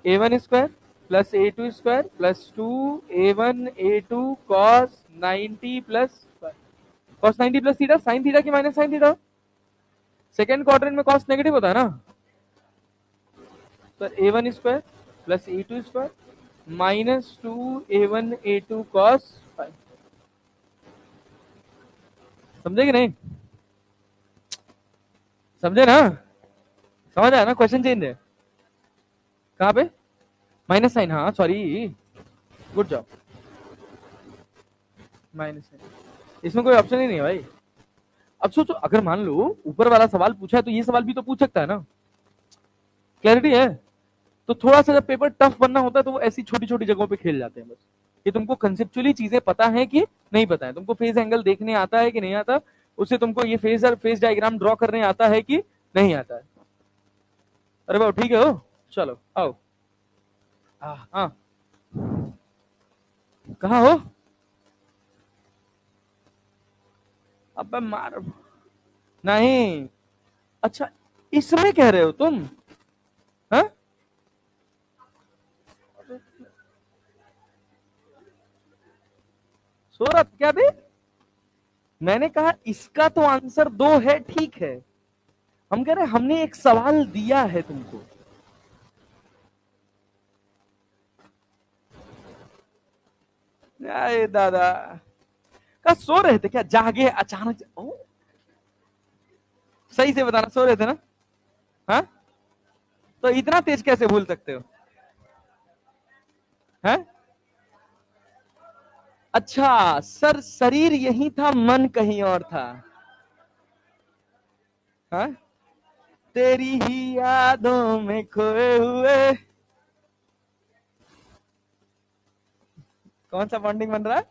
a1 square plus a2 square plus 2 a1 a2 cos 90 plus cos 90 plus theta, sine theta की minus sine theta. Second quadrant में cos नेगेटिव होता है ना, तो a1 square plus a2 square minus 2 a1 a2 cos 5। समझे कि नहीं? समझे ना? समझ आया ना? क्वेश्चन चेंज है। कहाँ पे? माइनस साइन, हाँ sorry, good job. Minus sign, इसमें कोई ऑप्शन ही नहीं है भाई। अब सोचो, अगर मान लो ऊपर वाला सवाल पूछा है तो ये सवाल भी तो पूछ सकता है ना। क्लैरिटी है? तो थोड़ा सा जब पेपर टफ बनना होता है तो वो ऐसी छोटी छोटी जगहों पे खेल जाते हैं बस, कि तुमको कंसेप्चुअली चीजें पता है कि नहीं पता है, तुमको फेज एंगल देखने आता है कि नहीं आता, उससे तुमको ये फेज डायग्राम ड्रॉ करने आता है कि नहीं आता है। अरे बाबू ठीक है हो, चलो आओ। हाँ, कहाँ हो? अब मार, नहीं, अच्छा, इसमें कह रहे हो तुम? हाँ, सो रहा क्या बे? मैंने कहा इसका तो आंसर 2 है, ठीक है। हम कह रहे हैं हमने एक सवाल दिया है तुमको। अरे दादा, का सो रहे थे क्या? जागे अचानक ओ, सही से बताना, सो रहे थे ना? हाँ, तो इतना तेज कैसे भूल सकते हो? हैं? अच्छा, सर शरीर यही था, मन कहीं और था। हाँ, तेरी ही यादों में खोए हुए। कौन सा बॉन्डिंग बन रहा है?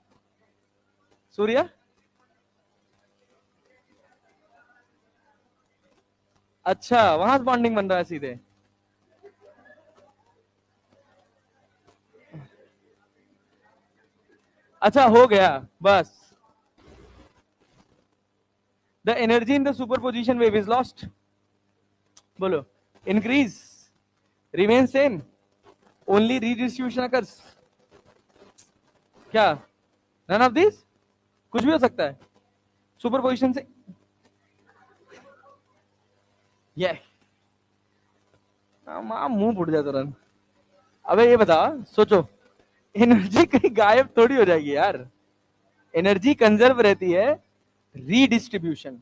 सूर्य? अच्छा, वहां से बॉन्डिंग बन रहा है सीधे। अच्छा, हो गया बस। The energy in the superposition wave is lost. बोलो, increase, remain same, only redistribution occurs. क्या? नन ऑफ दिस, कुछ भी हो सकता है सुपरपोजिशन से। ये मुंह फूट जाए तुरंत। अबे ये बता, सोचो, एनर्जी कहीं गायब थोड़ी हो जाएगी यार, एनर्जी कंजर्व रहती है। रीडिस्ट्रीब्यूशन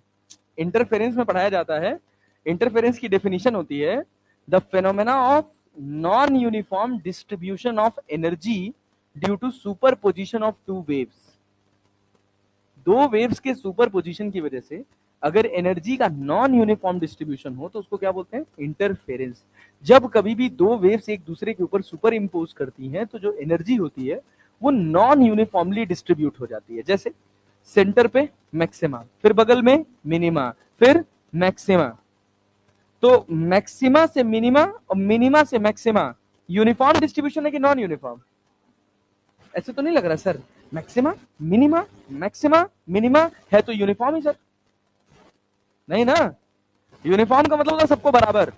इंटरफेरेंस में पढ़ाया जाता है। इंटरफेरेंस की डेफिनेशन होती है the phenomena of non uniform distribution of energy due to superposition of two waves. दो वेव्स के सुपरपोजिशन की वजह से अगर एनर्जी का नॉन यूनिफॉर्म डिस्ट्रीब्यूशन हो तो उसको क्या बोलते हैं? इंटरफेरेंस। जब कभी भी दो वेव्स एक दूसरे के ऊपर सुपर इम्पोज करती हैं तो जो एनर्जी होती है वो नॉन यूनिफॉर्मली डिस्ट्रीब्यूट हो जाती है। जैसे सेंटर पे मैक्सिमा, फिर बगल में मिनिमा, फिर मैक्सिमा। तो मैक्सिमा से मिनिमा और मिनिमा से मैक्सिमा यूनिफॉर्म डिस्ट्रीब्यूशन है कि नॉन यूनिफॉर्म? ऐसे तो नहीं लग रहा sir, maxima minima maxima minima है तो यूनिफॉर्म ही सर। नहीं ना, यूनिफॉर्म का मतलब होता है सबको बराबर,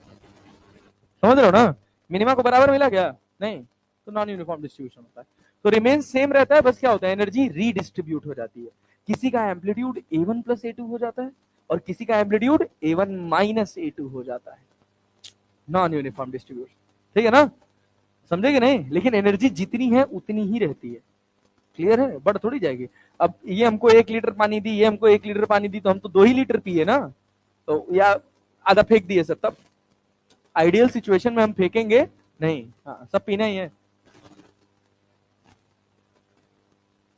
समझ रहे हो ना? मिनिमा को बराबर मिला क्या? नहीं, तो नॉन यूनिफॉर्म डिस्ट्रीब्यूशन होता है। तो रिमेन सेम रहता है, बस क्या होता है, एनर्जी रीडिस्ट्रीब्यूट हो जाती है। किसी का एम्पलीट्यूड A1 प्लस A2 हो जाता है और किसी का एम्पलीट्यूड A1 माइनस A2 हो जाता है, नॉन यूनिफॉर्म डिस्ट्रीब्यूशन। ठीक है ना, समझे कि नहीं? लेकिन एनर्जी जितनी है उतनी ही रहती है। क्लियर है? बढ़ थोड़ी जाएगी। अब ये हमको 1 लीटर पानी दी, ये हमको 1 लीटर पानी दी, तो हम तो 2 ही लीटर पिए ना, तो या आधा फेंक दिए सब। तब आइडियल सिचुएशन में हम फेंकेंगे नहीं, हाँ सब पीना ही है।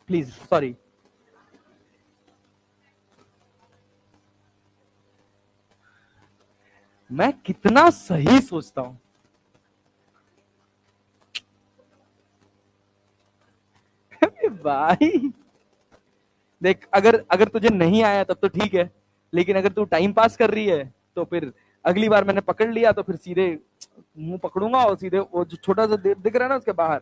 Please sorry. मैं कितना सही सोचता हूं भाई। देख, अगर अगर तुझे नहीं आया तब तो ठीक है, लेकिन अगर तू टाइम पास कर रही है तो फिर अगली बार मैंने पकड़ लिया तो फिर सीधे मुंह पकड़ूंगा और सीधे वो जो छोटा सा दिख रहा है ना उसके बाहर।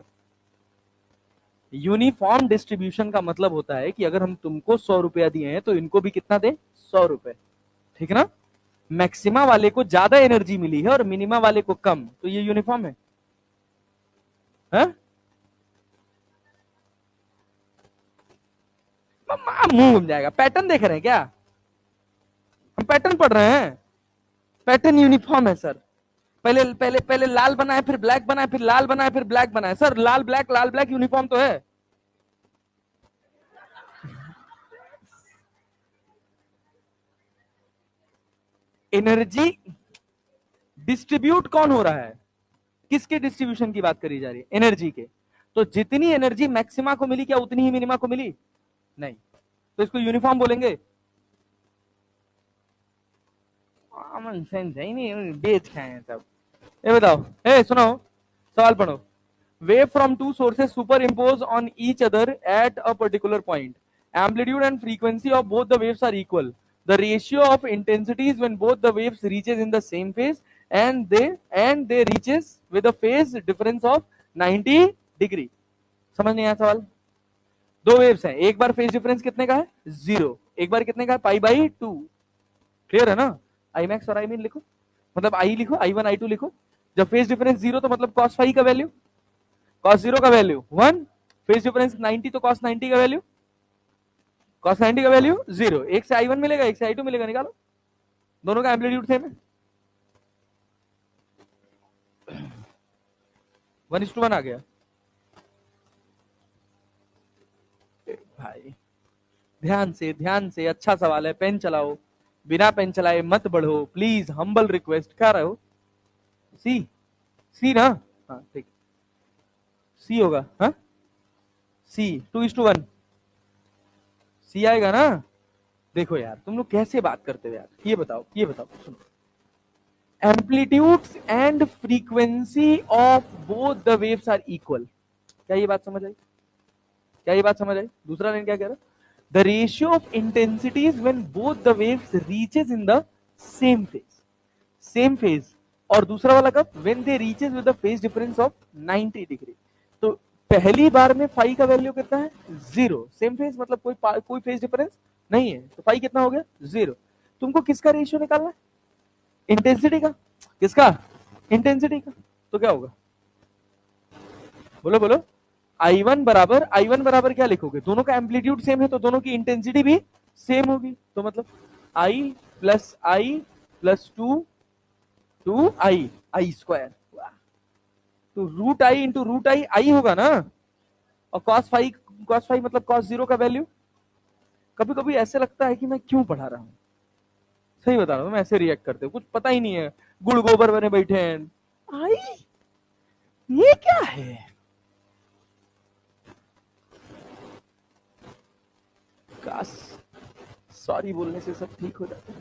यूनिफॉर्म डिस्ट्रीब्यूशन का मतलब होता है कि अगर हम तुमको 100 रुपया दिए हैं तो इनको भी कितना दे? 100 रुपए। ठीक है ना? मैक्सिमा वाले को ज्यादा एनर्जी मिली है और मिनिमा वाले को कम, तो ये यूनिफॉर्म है? मुंह घूम जाएगा। पैटर्न देख रहे हैं क्या? हम पैटर्न पढ़ रहे हैं। पैटर्न यूनिफॉर्म है सर। पहले पहले पहले लाल बनाए, फिर ब्लैक बनाए, फिर लाल बनाए, फिर ब्लैक बनाए। सर लाल ब्लैक यूनिफॉर्म तो है। एनर्जी डिस्ट्रीब्यूट कौन हो रहा है? किसके डिस्ट्रीब्यूशन की बात करी जा रही है? एनर्जी के। तो जितनी एनर्जी मैक्सिमा को मिली क्या उतनी ही मिनिमा को मिली? नहीं, तो इसको यूनिफॉर्म बोलेंगे? कॉमन सेंस है ही नहीं, बेच खाए हैं सब। ये बताओ, ए सुनो, सवाल पढ़ो। Wave from two sources superimpose on each other at a particular point. Amplitude and frequency of both the waves are equal. The ratio of intensities when both the waves reaches in the same phase and they reaches with a phase difference of 90 degree. समझ नहीं आया सवाल? दो waves हैं, एक बार phase difference कितने का है? 0, एक बार कितने का है? π/2। क्लियर है ना? आई मैक्स और आई मीन लिखो, मतलब आई लिखो, I1 I2 लिखो। जब फेज डिफरेंस 0 तो मतलब cos फाई का वैल्यू, cos 0 का वैल्यू 1, फेज डिफरेंस 90 तो cos 90 का वैल्यू, cos 90 का वैल्यू 0। एक से I1 मिलेगा, एक से I2 मिलेगा, निकालो। दोनों का एम्पलीट्यूड सेम है, 1:1 आ गया। भाई ध्यान से, अच्छा सवाल है। पेन चलाओ, बिना पेन चलाए मत बढ़ो प्लीज, हम्बल रिक्वेस्ट। क्या रहे हो? सी, सी ना? हाँ ठीक, सी होगा। हाँ सी, 2:1 सी आएगा ना? देखो यार तुम लोग कैसे बात करते हो यार, ये बताओ सुनो। Amplitudes and frequency of both the waves are equal. क्या ये बात समझ आई? क्या ये बात समझ आई? दूसरा लाइन क्या कह रहा? The ratio of intensities when both the waves reaches in the same phase, same phase. और दूसरा वाला कब? When they reaches with the phase difference of 90 degree. तो पहली बार में फाई का वैल्यू कितना है? 0। सेम फेज मतलब कोई फेज डिफरेंस नहीं है, तो फाई कितना हो गया? 0। तुमको किसका रेशियो निकालना है? इंटेंसिटी का। किसका? इंटेंसिटी का। तो क्या होगा? बोलो बोलो। I1 बराबर क्या लिखोगे, दोनों का एम्पलीट्यूड सेम है तो दोनों की इंटेंसिटी भी सेम होगी, तो मतलब I plus two I square, तो root I into root I होगा ना, और cos फाइव मतलब cos 0 का वैल्यू। कभी कभी ऐसे लगता है कि मैं क्यों पढ़ा रहा हूं, सही बता रहा हूं, मैं ऐसे रिएक्ट करते हो, कुछ पता ही नहीं है, गुड़ गोबर बने बैठे हैं, आई ये क्या है। काश सॉरी बोलने से सब ठीक हो जाता है।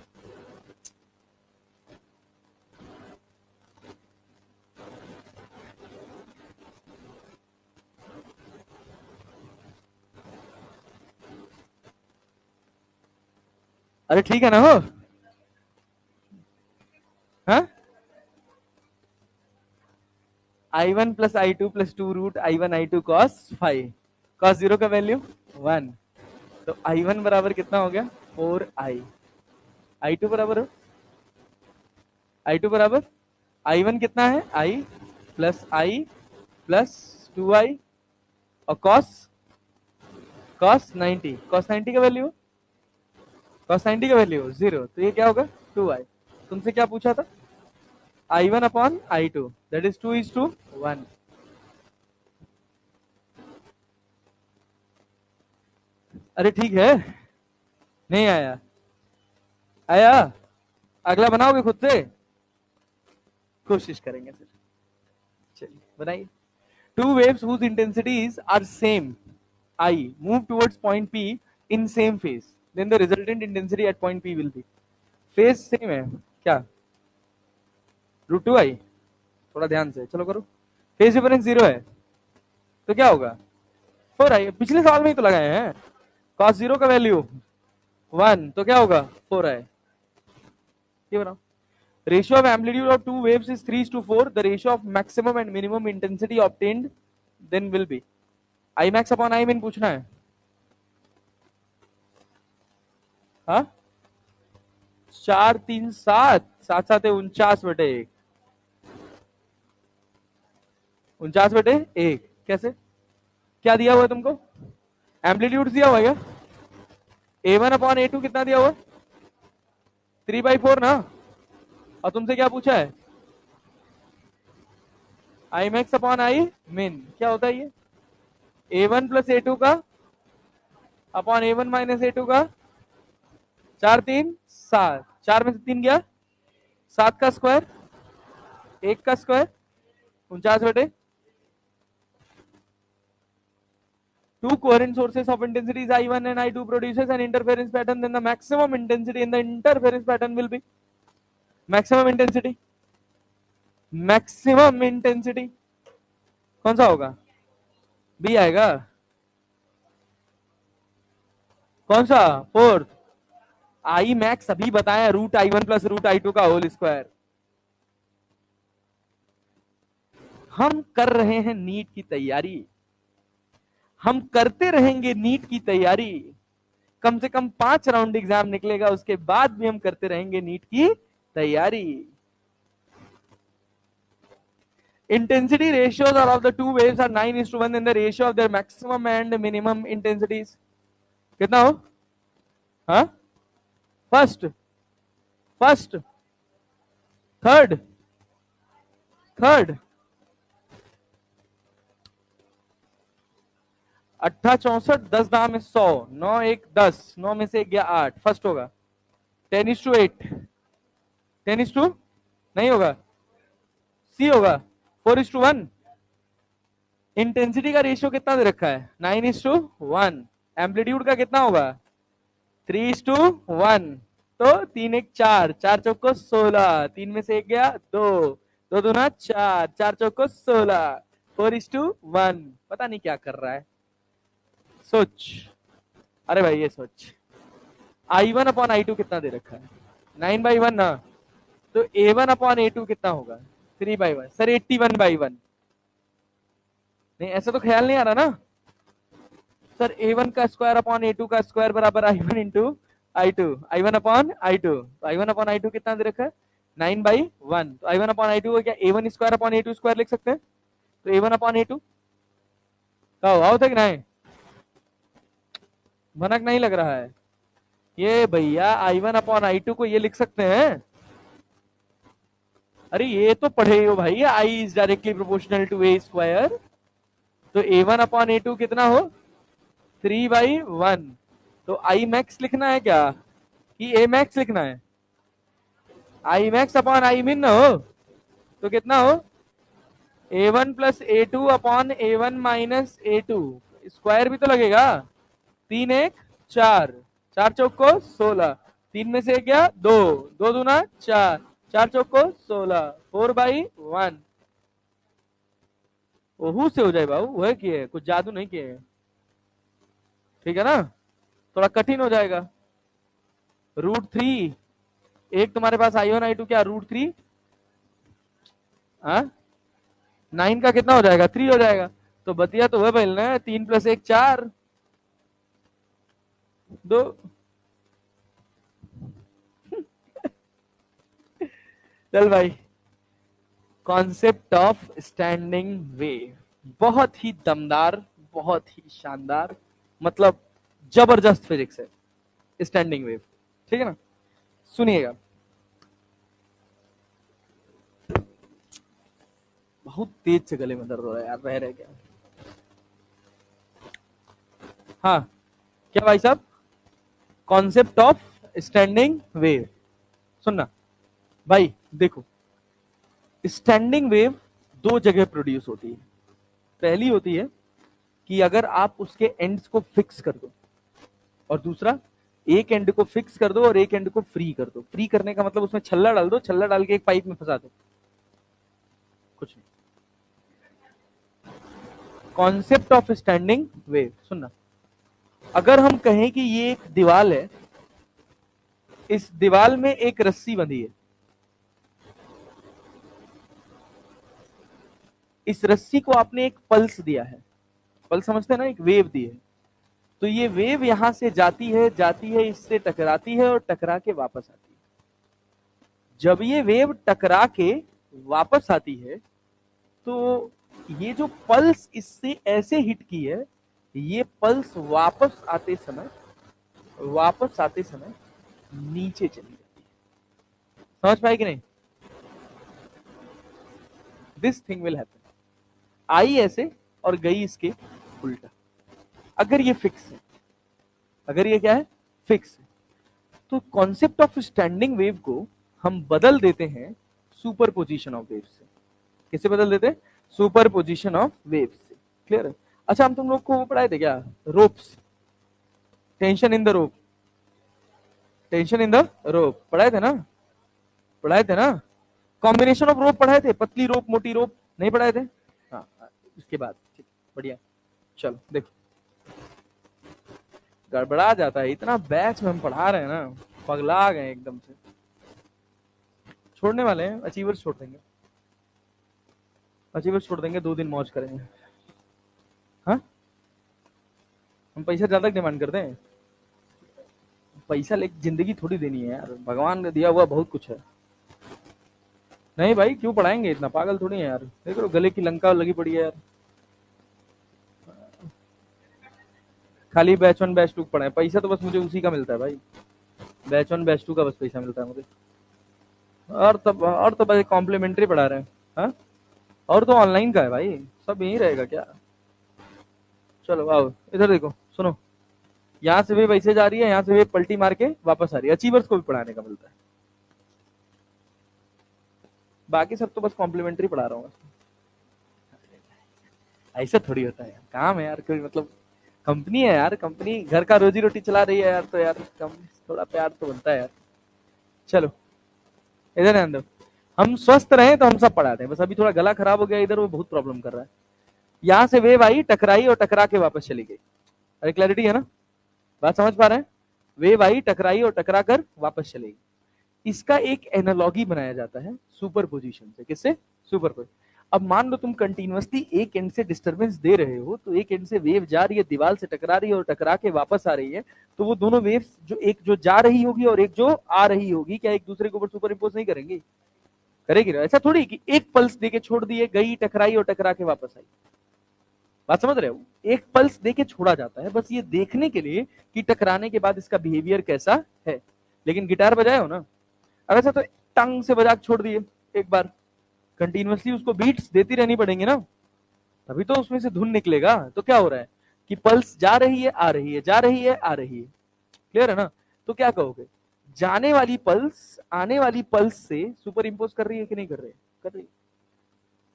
अरे ठीक है ना हो, हाँ I1 plus I2 plus two root I1 I2 cos 0 का वैल्यू 1, तो I1 बराबर कितना हो गया 4I, I2 बराबर I1 कितना है I प्लस 2I, और cos 90 का वैल्यू 0, तो ये क्या होगा 2I। तुमसे क्या पूछा था, I1 upon I2 that is 2:1। अरे ठीक है, नहीं आया, आया, अगला बनाओगे खुद से, कोशिश करेंगे फिर, चलिए बनाइए। Two waves whose intensities are same I move towards point P in same phase, then the resultant intensity at point P will be, phase same है क्या, √2I, थोड़ा ध्यान से चलो करो, फेज डिफरेंस 0 है तो क्या होगा 4I, पिछले साल में ही तो लगाए हैं, cos 0 का वैल्यू 1 तो क्या होगा 4I। ये बनाओ, ratio of amplitude of two waves is 3:4, the ratio of maximum and minimum intensity obtained then will be, I max upon I min पूछना है, हाँ 4 3 7 7 7 49/1, 49/1 कैसे, क्या दिया हुआ है तुमको, एम्पलीट्यूड दिया हुआ है क्या, A1 अपॉन A2 कितना दिया हुआ, 3/4 ना, और तुमसे क्या पूछा है I max upon I min, क्या होता है ये A1 प्लस A2 का अपॉन A1 माइनस A2 का, 4 3 7, 4 में से 3 गया, 7 का स्क्वायर, 1 का square, 49/, two coherent sources of intensities I1 and I2 produces an interference pattern, then the maximum intensity in the interference pattern will be, maximum intensity कौन सा होगा, बी आएगा, कौन सा फोर्थ, आई मैक्स अभी बताया √I1 प्लस √I2 का whole square. हम कर रहे हैं नीट की तैयारी, हम करते रहेंगे नीट की तैयारी, कम से कम 5 राउंड एग्जाम निकलेगा, उसके बाद भी हम करते रहेंगे नीट की तैयारी। Intensity ratios of the two waves are 9:1, and the ratio of their maximum and minimum intensities कितना हो, हाँ फर्स्ट थर्ड 8 64 10 दाम में 100, 9 1 10, 9 में से 1 गया 8, फर्स्ट होगा 10:8, 10:, नहीं होगा, सी होगा 4:1। इंटेंसिटी का रेशियो कितना दे रखा है 9:1, एम्पलीट्यूड का कितना होगा 3:1, तो 3 1 4, 4 चौको 16, 3 में से 1 गया 2, 2 दूना 4, 4 चौको 16, 4:1। पता नहीं क्या कर रहा है, सोच, अरे भाई ये सोच, I1 अपॉन I2 कितना दे रखा है 9/1 ना, तो A1 अपॉन A2 कितना होगा 3/1, सर 81/1, नहीं ऐसा तो ख्याल नहीं आ रहा ना सर, A1 का स्क्वायर अपॉन A2 का स्क्वायर बराबर I1 into I2, I1 upon I2, तो I1 अपॉन I2 कितना दे रखा है 9/1, तो I1 अपॉन I2 को क्या A1 square upon A2 square लिख सकते हैं, तो A1 अपॉन A2 आओ थे कि नहीं, भनक नहीं लग रहा है? ये भैया I1/I2 को ये लिख सकते हैं? अरे ये तो पढ़े हो भाई, I is directly proportional to A square, तो A1/A2 कितना हो, 3/1। तो आई मैक्स लिखना है क्या कि ए मैक्स लिखना है? आई मैक्स अपॉन आई मिन ना हो, तो कितना हो, A1+A2/A1 - A2, स्क्वायर भी तो लगेगा। 3 1 4, 4 चौको 16, 3 में से क्या, 2, 2 दूना 4, 4 चौको 16, 4/1। ओहू से हो जाए बाबू, वह किए कुछ जादू नहीं किए, ठीक है ना? थोड़ा कठिन हो जाएगा। √3, एक तुम्हारे पास I1 I2 क्या √3, 9 का कितना हो जाएगा, 3 हो जाएगा। तो बतिया तो वह पहले ना, 3 + 1 4, 2। चल भाई, कॉन्सेप्ट ऑफ स्टैंडिंग वेव, बहुत ही दमदार, बहुत ही शानदार, मतलब जबरदस्त फिजिक्स है स्टैंडिंग वेव, ठीक है ना? सुनिएगा, बहुत तेज से गले में दर्द हो रहा है यार, रह रहे क्या। हाँ, क्या भाई साहब, कॉन्सेप्ट ऑफ स्टैंडिंग वेव सुनना भाई। देखो, स्टैंडिंग वेव दो जगह प्रोड्यूस होती है। पहली होती है कि अगर आप उसके एंड्स को फिक्स कर दो, और दूसरा, एक एंड को फिक्स कर दो और एक एंड को फ्री कर दो। फ्री करने का मतलब उसमें छल्ला डाल दो, छल्ला डाल के एक पाइप में फंसा दो, कुछ नहीं। कॉन्सेप्ट ऑफ स्टैंडिंग वेव सुनना, अगर हम कहें कि ये एक दीवार है, इस दीवार में एक रस्सी बंधी है, इस रस्सी को आपने एक पल्स दिया है, पल्स समझते हैं ना, एक वेव दी है, तो ये वेव यहां से जाती है, इससे टकराती है और टकरा के वापस आती है। जब ये वेव टकरा के वापस आती है, तो ये जो पल्स इससे ऐसे हिट की है, ये पल्स वापस आते समय नीचे चली जाती है। समझ पाए कि नहीं? दिस थिंग विल हैपन, आई ऐसे और गई इसके उल्टा। अगर ये फिक्स है, अगर ये क्या है, फिक्स है, तो कॉन्सेप्ट ऑफ स्टैंडिंग वेव को हम बदल देते हैं सुपरपोजिशन ऑफ वेव्स से। किसे बदल देते हैं? सुपरपोजिशन ऑफ वेव्स से। क्लियर है? अच्छा, हम तुम लोग को वो पढ़ाए थे क्या, ropes, tension in the rope, tension in the rope पढ़ाए थे ना? पढ़ाए थे ना? कॉम्बिनेशन ऑफ रोप पढ़ाए थे, पतली रोप मोटी रोप, नहीं पढ़ाए थे? हाँ, इसके बाद ठीक, बढ़िया। चलो देखो, गड़बड़ा जाता है, इतना बैच में हम पढ़ा रहे हैं ना, पगला गए एकदम से। छोड़ने वाले हैं, अचीवर्स छोड़ देंगे, अचीवर्स छोड़ देंगे, 2 दिन मौज करेंगे। हाँ, हम पैसा ज्यादा डिमांड करते हैं? पैसा लेके जिंदगी थोड़ी देनी है यार, भगवान ने दिया हुआ बहुत कुछ है। नहीं भाई, क्यों पढ़ाएंगे, इतना पागल थोड़ी है यार। देख लो गले की लंका लगी पड़ी है यार, खाली बैच 1 बैच 2 पढ़ाए, पैसा तो बस मुझे उसी का मिलता है भाई, बैच 1 बैच 2 का बस पैसा मिलता है मुझे। और तो भाई कॉम्प्लीमेंट्री पढ़ा रहे हैं। हाँ, और तो ऑनलाइन का है भाई, सब यही रहेगा क्या। चलो आओ इधर देखो, सुनो, यहाँ से वेव ऐसे जा रही है, यहाँ से वेव पलटी मार के वापस आ रही है, अचीवर्स को भी पढ़ाने का मिलता है। बाकी सब तो बस कॉम्प्लीमेंट्री पढ़ा रहा हूँ। ऐसा थोड़ी होता है, काम है यार, कोई मतलब कंपनी है यार, कंपनी घर का रोजी रोटी चला रही है यार, तो यार कम थोड़ा प्यार तो बनता है यार। चलो इधर है, हम स्वस्थ रहे तो हम सब पढ़ाते हैं, बस अभी थोड़ा गला खराब हो गया इधर, वो बहुत प्रॉब्लम कर रहा है। यहाँ से वेव आई, टकराई और टकरा के वापस चली गई। अरे क्लैरिटी है ना, बात समझ पा रहे हैं? वेव आई, टकराई और टकरा कर वापस चली गई। इसका एक एनालॉगी बनाया जाता है सुपरपोजिशन से। किससे? सुपरपोजिशन। अब मान लो तुम कंटिन्यूअसली एक एंड से डिस्टरबेंस दे रहे हो, तो एक एंड से वेव जा रही है, दीवार से टकरा रही है और टकरा के वापस आ रही है, तो वो दोनों वेव्स जो एक जो जा रही होगी और एक जो आ रही होगी, क्या एक दूसरे के ऊपर सुपर इम्पोज नहीं करेंगी? करेगी ना। ऐसा थोड़ी कि एक पल्स देके छोड़ दिए, गई टकराई और टकरा के वापस आई। बात समझ रहे हो? एक पल्स देके छोड़ा जाता है बस ये देखने के लिए कि टकराने के बाद इसका बिहेवियर कैसा है। लेकिन गिटार बजाए हो ना, अब ऐसा तो टंग से बजा के छोड़ दिए एक बार, कंटिन्यूअसली उसको बीट्स देती रहनी पड़ेंगे ना, तभी तो उसमें से धुन निकलेगा। तो क्या हो रहा है कि पल्स जा रही है आ रही है, जा रही है आ रही है, क्लियर है ना? तो क्या कहोगे, जाने वाली पल्स आने वाली पल्स से सुपर इम्पोज कर रही है कि नहीं कर रही है? कर रही है,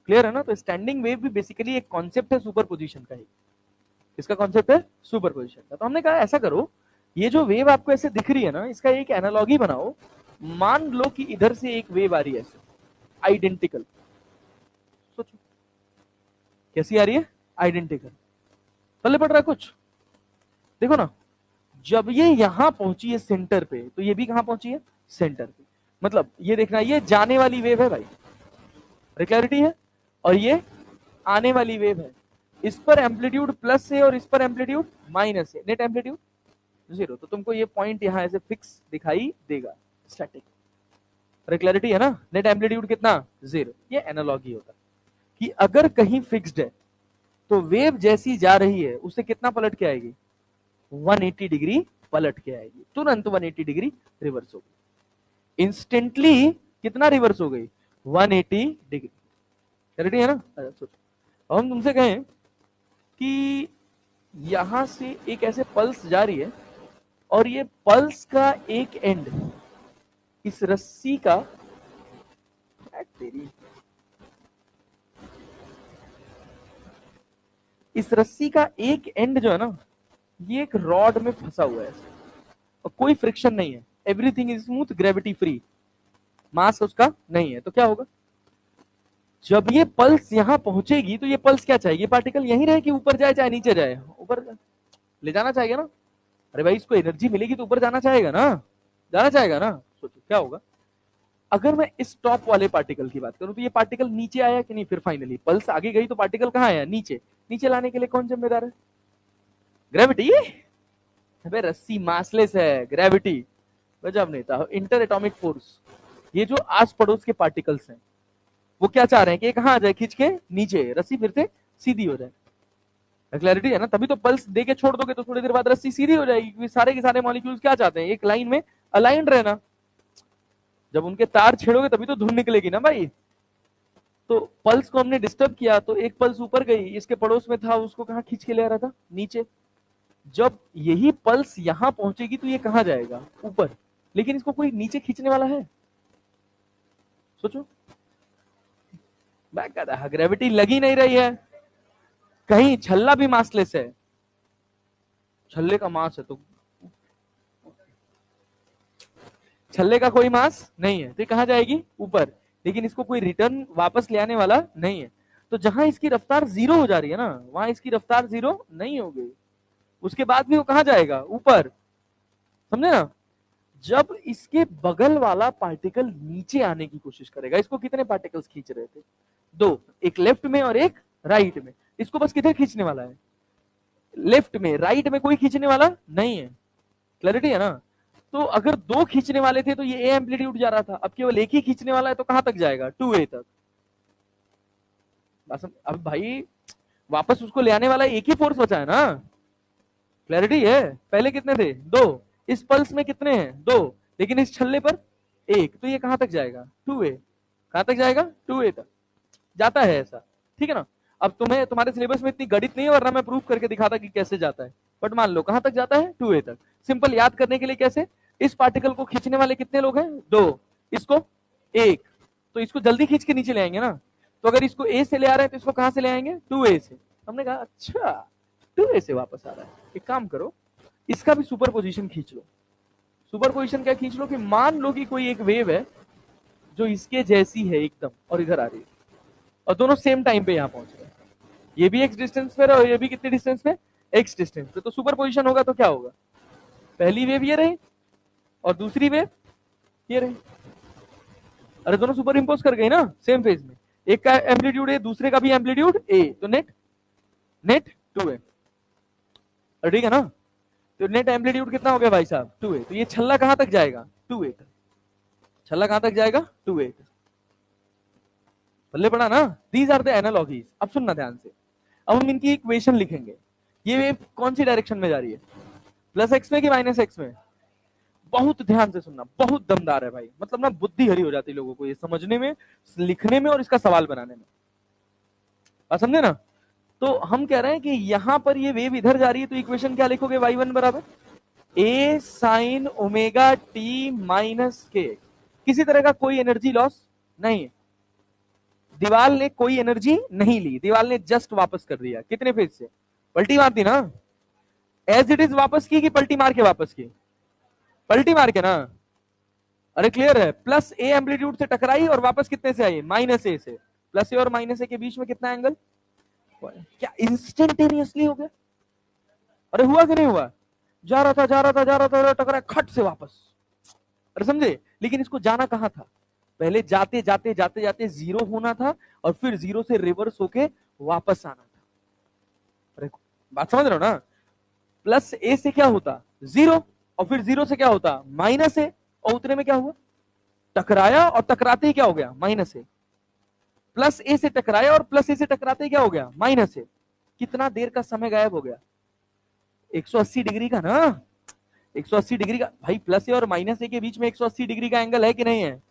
क्लियर है ना? तो स्टैंडिंग वेव भी बेसिकली एक कॉन्सेप्ट है सुपर पोजिशन का ही। इसका कॉन्सेप्ट है सुपर पोजिशन का। तो हमने कहा ऐसा करो, ये जो वेव आपको ऐसे दिख रही है ना, इसका एक एनालॉगी बनाओ। मान लो कि इधर से एक वेव आ रही है आइडेंटिकल, सोचो कैसी आ रही है, आइडेंटिकल। पल्ले पड़ रहा है कुछ? देखो ना, जब ये यहां पहुंची है सेंटर पे, तो ये भी कहां पहुंची है, सेंटर पे। मतलब ये देखना, ये जाने वाली वेव है भाई, क्लैरिटी है, और ये आने वाली वेव है। इस पर एम्पलीट्यूड प्लस है और इस पर एम्पलीट्यूड माइनस है, नेट एम्पलीट्यूड जीरो। तो तुमको ये पॉइंट यहां ऐसे फिक्स दिखाई देगा, स्टैटिक। क्लैरिटी है ना? नेट एम्पलीट्यूड कितना, जीरो। ये एनालॉगी होता है कि अगर कहीं फिक्स्ड है तो वेव जैसी जा रही है उससे कितना पलट के आएगी, 180 डिग्री पलट के आएगी, तुरंत 180 डिग्री रिवर्स हो गई। इंस्टेंटली कितना रिवर्स हो गई, 180 डिग्री। क्लैरिटी है ना? सोचो, हम तुमसे कहें कि यहां से एक ऐसे पल्स जा रही है और ये पल्स का एक एंड इस रस्सी का, तेरी इस रस्सी का एक एंड जो है ना, ये एक रॉड में फंसा हुआ है और कोई फ्रिक्शन नहीं है, everything is smooth, gravity free, mass उसका नहीं है। तो क्या होगा, जब ये पल्स यहां पहुंचेगी तो ये पल्स क्या चाहेगी, पार्टिकल यहीं रहे कि ऊपर जाए चाहे नीचे जाए, ऊपर ले जाना चाहेगा ना। अरे भाई इसको एनर्जी मिलेगी तो ऊपर जाना चाहेगा ना, जाना चाहेगा ना। सोचो क्या होगा अगर मैं इस टॉप वाले पार्टिकल की बात करूं, तो ये पार्टिकल नीचे आया कि नहीं, फिर फाइनली पल्स आगे गई तो पार्टिकल कहां आया, नीचे। नीचे लाने के लिए कौन जिम्मेदार है, ग्रेविटी। अबे रस्सी मासलेस है, ग्रेविटी गजब नहीं था। इंटर एटॉमिक फोर्स, ये जो आस पड़ोस के पार्टिकल्स हैं वो क्या चाह रहे हैं कि ये कहां आ जाए, खींच के नीचे, रस्सी फिर से सीधी हो जाए। क्लैरिटी है ना? तभी तो पल्स देके छोड़ दोगे तो थोड़ी देर बाद रस्सी सीधी हो जाएगी, क्योंकि सारे के सारे मॉलिक्यूल्स क्या चाहते हैं, एक लाइन में अलाइंड रहना। जब उनके तार छेड़ोगे तभी तो धुन निकलेगी ना भाई। तो पल्स को हमने डिस्टर्ब किया तो एक पल्स ऊपर गई, इसके पड़ोस में था, उसको कहां खींच के ले आ रहा था, नीचे। जब यही पल्स यहां पहुंचेगी तो ये कहां जाएगा, ऊपर। लेकिन इसको कोई नीचे खींचने वाला है, सोचो। बैक कहता है ग्रेविटी लगी नहीं रही है। कहीं छल्ला भी मासलेस है, छल्ले का मास है तो, छल्ले का कोई मास नहीं है तो कहां जाएगी, ऊपर। लेकिन इसको कोई रिटर्न वापस ले आने वाला नहीं है। तो जहां इसकी रफ्तार जीरो हो जा रही है ना, वहां इसकी रफ्तार जीरो नहीं हो गई, उसके बाद भी वो कहां जाएगा, ऊपर। समझे ना? जब इसके बगल वाला पार्टिकल नीचे आने की कोशिश करेगा, इसको कितने पार्टिकल्स खींच रहे थे, दो, एक लेफ्ट में और एक राइट में। इसको बस किधर खींचने वाला है, लेफ्ट में, राइट में कोई खींचने वाला नहीं है। क्लैरिटी है ना? तो अगर दो खींचने वाले थे तो ये ए एम्पलीट्यूड जा रहा था, अब केवल एक ही खींचने वाला है तो कहां तक जाएगा, 2a तक। बस अब भाई वापस उसको ले आने वाला एक ही फोर्स बचा है ना। क्लैरिटी है? पहले कितने थे, दो, इस पल्स में कितने हैं, दो, लेकिन इस छल्ले पर एक, तो ये कहां तक जाएगा, 2a। कहां तक जाएगा, 2a तक जाता है ऐसा, ठीक है ना? अब तुम्हें तुम्हारे सिलेबस में इतनी गणित नहीं है, वरना मैं प्रूफ करके दिखाता कि कैसे जाता है। बट मान लो कहां तक जाता है, 2a तक। सिंपल याद करने के लिए कैसे, इस पार्टिकल को खींचने वाले कितने लोग हैं, दो, इसको एक, तो इसको जल्दी खींच के नीचे ले आएंगे ना। तो अगर इसको ए से ले आ रहे हैं तो इसको कहां से ले आएंगे, 2a से। हमने कहा अच्छा 2a से वापस आ रहा है, एक काम करो इसका भी सुपर पोजिशन खींच लो। सुपर पोजिशन क्या खींच लो कि मान लो कि कोई एक वेव है जो इसके जैसी है एकदम और इधर आ रही है, और दोनों सेम टाइम पे यहां पहुंच रहे हैं। ये भी एक्स डिस्टेंस पे और ये भी कितने डिस्टेंस पे, एक्स डिस्टेंस पे। तो सुपर पोजिशन होगा तो क्या होगा, पहली वेव ये रही और दूसरी वेव ये रही। अरे दोनों सुपर इंपोज कर गई ना सेम फेज में, एक का एम्पलीट्यूड ए, दूसरे का भी एम्पलीट्यूड ए, तो नेट नेट 2a। ठीक है ना? तो नेट एम्पलीट्यूड कितना हो गया भाई साहब, 2a। तो ये छल्ला कहां तक जाएगा, 2a तक। छल्ला कहां तक जाएगा, 2a तक। बल्ले पड़ा ना? These are the analogies. अब सुनना ध्यान से। अब हम इनकी इक्वेशन लिखेंगे। ये वेव कौन सी डायरेक्शन में जा रही है, प्लस एक्स में कि माइनस एक्स में? बहुत ध्यान से सुनना, बहुत दमदार है भाई, मतलब ना बुद्धि हरी हो जाती है लोगों को ये समझने में, लिखने में और इसका सवाल बनाने में। बात समझे ना? तो हम कह रहे हैं कि यहां पर ये वेव इधर जा रही है, तो इक्वेशन क्या लिखोगे, y1 बराबर a sign omega T minus के। किसी तरह का कोई एनर्जी लॉस नहीं, दीवार ने कोई एनर्जी नहीं ली, दीवार ने जस्ट वापस कर दिया। कितने फेज से? पलटी मार दी ना, एज इट इज वापस की कि पलटी मार के वापस की? पलटी मार के ना। अरे क्लियर है, प्लस ए एम्पलीट्यूड से टकराई और वापस कितने से आई, माइनस ए से। प्लस ए और माइनस ए के बीच में कितना एंगल? क्या इंस्टेंटेनियसली हो गया? अरे हुआ कि नहीं हुआ? जा रहा था जा रहा था जा रहा था, टकरा खट से वापस। अरे समझे? लेकिन इसको जाना कहां था? पहले जाते जाते जाते जाते जीरो होना था और फिर जीरो से रिवर्स होके वापस आना था। अरे बात समझ रहे हो ना? प्लस ए से क्या होता, जीरो, और फिर जीरो से क्या होता, माइनस ए, और उतने में क्या हुआ, टकराया और टकराते ही क्या हो गया, माइनस ए। प्लस ए से टकराया और प्लस ए से टकराते ही क्या हो गया, माइनस ए। कितना देर का समय गायब हो गया? 180 डिग्री का ना, 180 डिग्री का भाई। प्लस ए और माइनस ए के बीच में 180 डिग्री का एंगल है कि नहीं है?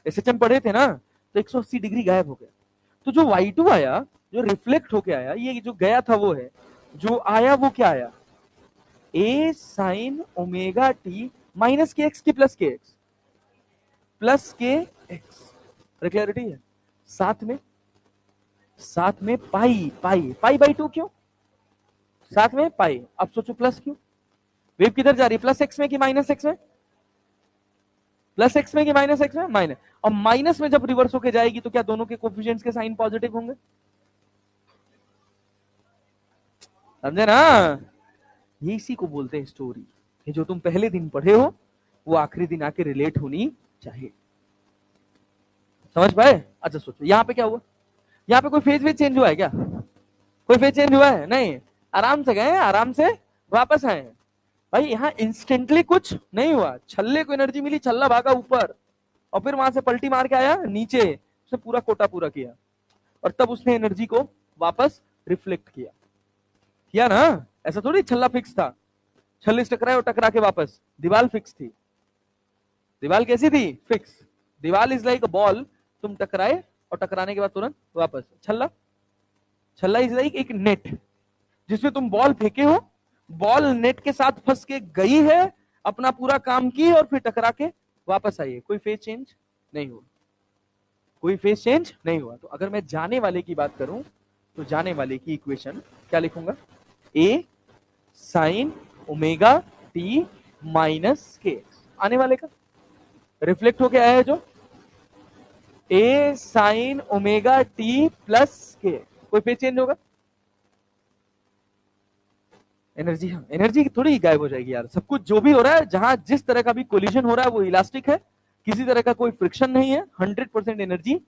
एसएचएम पढ़े थे ना, तो 180 डिग्री गायब हो गया। तो जो y2 आया, जो रिफ्लेक्ट होके आया, ये जो गया था वो है, जो आया वो क्या आया, a sign omega T minus K x की plus K X, plus K x. Clarity है? साथ में पाई पाई पाई बाई 2 क्यों? साथ में पाई। अब सोचो प्लस क्यों? वेव किधर जा रही है, प्लस एक्स में कि माइनस एक्स में? प्लस एक्स में कि माइनस एक्स में? माइनस। और माइनस में जब रिवर्स होके जाएगी तो क्या दोनों के कोफिशिएंट्स के साइन पॉजिटिव होंगे? समझे ना? ये इसी को बोलते हैं स्टोरी। ये जो तुम पहले दिन पढ़े हो वो आखिरी दिन आके रिलेट होनी चाहिए। समझ पाए? अच्छा सोचो यहाँ पे क्या हुआ, यहाँ पे कोई फेज वेज चेंज हुआ है क्या? कोई फेज चेंज हुआ है? नहीं। आराम से गए, आराम से वापस आए भाई। यहाँ इंस्टेंटली कुछ नहीं हुआ, छल्ले को एनर्जी मिली, छल्ला भागा ऊपर और फिर वहां से पलटी मार के आया नीचे, उसने पूरा कोटा पूरा किया और तब उसने एनर्जी को वापस रिफ्लेक्ट किया ना। ऐसा थोड़ी छल्ला फिक्स था, छल्ले से टकराए और टकरा के वापस। दीवार फिक्स थी। दीवार कैसी थी? फिक्स। दीवार इज लाइक अ बॉल, तुम टकराए और टकराने के बाद तुरंत वापस। छल्ला इज लाइक एक नेट जिसमें तुम बॉल फेंके हो, बॉल नेट के साथ फंस के गई है, अपना पूरा काम की और फिर टकरा के वापस आई है। कोई फेज चेंज नहीं हुआ, कोई फेज चेंज नहीं हुआ। तो अगर मैं जाने वाले की बात करूं तो जाने वाले की इक्वेशन क्या लिखूंगा, ए साइन ओमेगा टी माइनस के। आने वाले का रिफ्लेक्ट होके आया है जो ए साइन ओमेगा टी प्लस के। कोई फेज चेंज होगा? एनर्जी, हाँ एनर्जी थोड़ी गायब हो जाएगी यार। सब कुछ जो भी हो रहा है, जहां जिस तरह का भी कोलिजन हो रहा है वो इलास्टिक है, किसी तरह का कोई फ्रिक्शन नहीं है। 100% एनर्जी